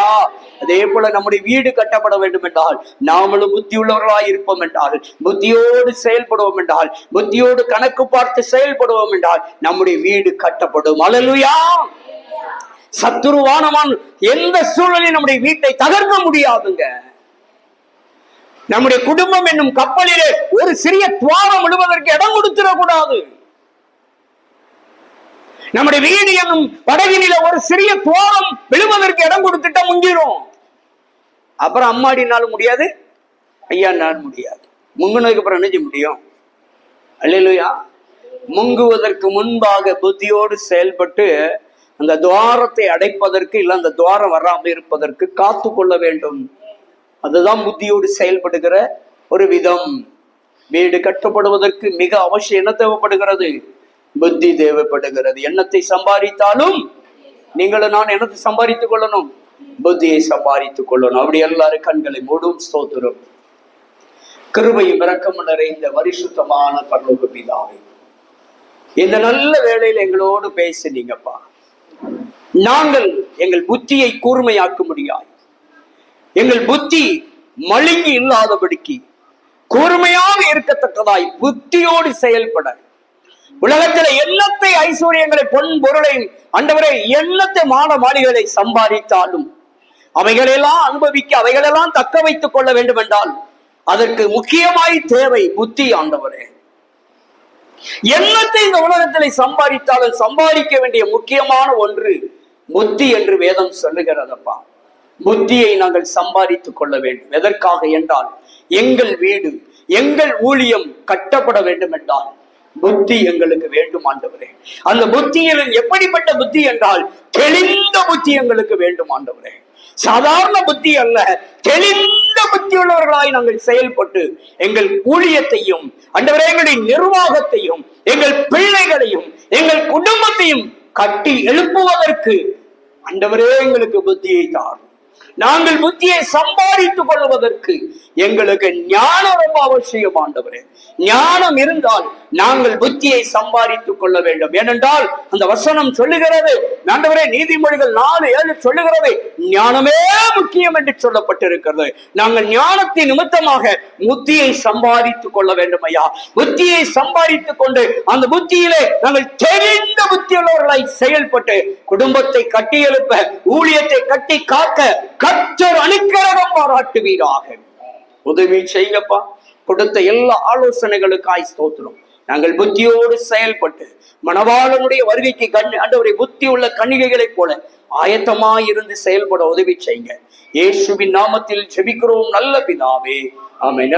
Speaker 1: அதே போல நம்முடைய வீடு கட்டப்பட வேண்டும் என்றால், நாமளும் புத்தி உள்ளவர்களாய் இருப்போம் என்றால், புத்தியோடு செயல்படுவோம் என்றால், புத்தியோடு கணக்கு பார்த்து செயல்படுவோம் என்றால், நம்முடைய வீடு கட்டப்படும். அல்லேலூயா. சத்துருவானவன் எந்த சூழலில் நம்முடைய வீட்டை தகர்க்க முடியாதுங்க. நம்முடைய குடும்பம் என்னும் கப்பலிலே ஒரு சிறிய துவாரம் விழுவதற்கு இடம் கொடுத்திடக்கூடாது. நம்முடைய வீடு என்னும் படகினில ஒரு சிறிய துவாரம் விழுவதற்கு இடம் கொடுத்துட்டா முங்கிரும். அப்புறம் அம்மாடினாலும் முடியாது, ஐயானாலும் முடியாது. முங்குனதுக்கு அப்புறம் என்ன செய்ய முடியும்? அல்லேலூயா. முங்குவதற்கு முன்பாக புத்தியோடு செயல்பட்டு அந்த துவாரத்தை அடைப்பதற்கு, இல்ல அந்த துவாரம் வராமல் இருப்பதற்கு காத்து கொள்ள வேண்டும். அதுதான் புத்தியோடு செயல்படுகிற ஒரு விதம். வீடு கட்டப்படுவதற்கு மிக அவசியம் என்ன தேவைப்படுகிறது? புத்தி தேவைப்படுகிறது. எண்ணத்தை சம்பாதித்தாலும் நீங்களும் நான் என்னத்தை சம்பாதித்துக் கொள்ளணும்? புத்தியை சம்பாதித்துக் கொள்ளணும். அப்படி எல்லாரும் கண்களை மூடும். ஸ்தோத்திரம். கிருபையும் இரக்கமும் நிறைந்த பரிசுத்தமான பரலோக பிதாவே, இந்த நல்ல வேளையில் எங்களோடு பேசினீங்கப்பா. நாங்கள் எங்கள் புத்தியை கூர்மையாக்க முடியாது, எங்கள் புத்தி மழுங்கி இல்லாதபடிக்கு
Speaker 2: கூர்மையாக இருக்கத்தக்கதாய் புத்தியோடு செயல்பட, உலகத்தில எண்ணத்தை ஐஸ்வர்யங்களை பொன் பொருளையும் ஆண்டவரே எண்ணத்தை மாளிகளை சம்பாதித்தாலும் அவைகளெல்லாம் அனுபவிக்க, அவைகளெல்லாம் தக்க வைத்துக் கொள்ள வேண்டும் என்றால் அதற்கு முக்கியமாய் தேவை புத்தி. ஆண்டவரே, எண்ணத்தை இந்த உலகத்திலே சம்பாதித்தாலும் சம்பாதிக்க வேண்டிய முக்கியமான ஒன்று புத்தி என்று வேதம் சொல்லுகிறதப்பா. புத்தியை நாங்கள் சம்பாதித்துக் கொள்ள வேண்டும். எதற்காக என்றால் எங்கள் வீடு, எங்கள் ஊழியம் கட்டப்பட வேண்டும் என்றால் புத்தி எங்களுக்கு வேண்டும் ஆண்டவரே. அந்த புத்தியில் எப்படிப்பட்ட புத்தி என்றால் தெளிந்த புத்தி எங்களுக்கு வேண்டும் ஆண்டவரே. சாதாரண புத்தி அல்ல, தெளிந்த புத்தி உள்ளவர்களாய் நாங்கள் செயல்பட்டு எங்கள் ஊழியத்தையும் ஆண்டவரே எங்களுடைய நிர்வாகத்தையும் எங்கள் பிள்ளைகளையும் எங்கள் குடும்பத்தையும் கட்டி எழுப்புவதற்கு ஆண்டவரே எங்களுக்கு புத்தியை தாரும். நாங்கள் புத்தியை சம்பாதித்துக் கொள்வதற்கு எங்களுக்கு ஞானம் ரொம்ப அவசியம் ஆண்டவரே. ஞானம் இருந்தால் நாங்கள் புத்தியை சம்பாதித்துக் கொள்ள வேண்டும். ஏனென்றால் அந்த வசனம் சொல்லுகிறது, ஆண்டவரே நீதிமொழிகள் 4:7 சொல்லுகிறது, ஞானமே முக்கியம் என்று சொல்லப்பட்டிருக்கிறது. நாங்கள் ஞானத்தின் நிமித்தமாக புத்தியை சம்பாதித்துக் கொள்ள வேண்டும் ஐயா. புத்தியை சம்பாதித்துக் கொண்டு அந்த புத்தியிலே நாங்கள் தெரிந்த புத்தியுள்ளவர்களாய் செயல்பட்டு குடும்பத்தை கட்டி எழுப்ப, ஊழியத்தை கட்டி காக்க கர்த்தர் அனுக்கிரகம் பாராட்டுவீராக. உதவி செய்யுங்கப்பா. கொடுத்த எல்லா ஆலோசனைகளுக்காய் ஸ்தோத்திரம். நாங்கள் புத்தியோடு செயல்பட்டு மணவாளனுடைய வருகைக்கு ஆண்டவரே புத்தி உள்ள கன்னிகைகளைப் போல ஆயத்தமாயிருந்து செயல்பட உதவி செய்யுங்க. இயேசுவின் நாமத்தில் ஜெபிக்கிறோம் நல்ல பிதாவே, ஆமென்.